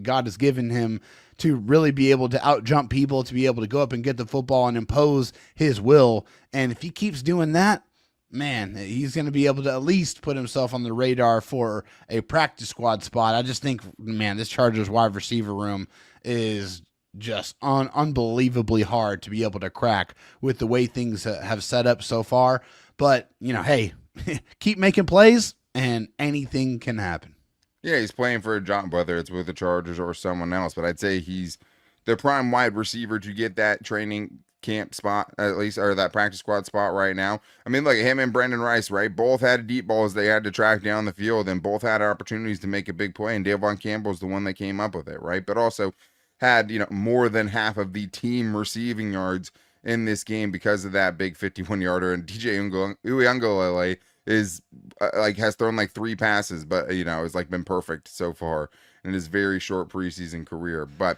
God has given him to really be able to out-jump people, to be able to go up and get the football and impose his will. And if he keeps doing that, man, he's going to be able to at least put himself on the radar for a practice squad spot. I just think, man, this Chargers wide receiver room is just unbelievably hard to be able to crack with the way things have set up so far. But, hey, keep making plays and anything can happen.
Yeah, he's playing for a job, whether it's with the Chargers or someone else. But I'd say he's the prime wide receiver to get that training camp spot, at least, or that practice squad spot right now. I mean, look at him and Brendan Rice, right? Both had deep balls they had to track down the field, and both had opportunities to make a big play. And Devon Campbell's the one that came up with it, right? But also had, more than half of the team receiving yards in this game because of that big 51-yarder. And DJ Uiagalelei is has thrown like 3 passes, but it's like been perfect so far in his very short preseason career. But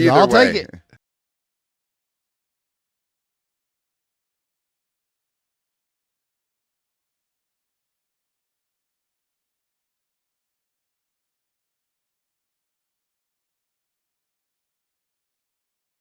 I'll take it.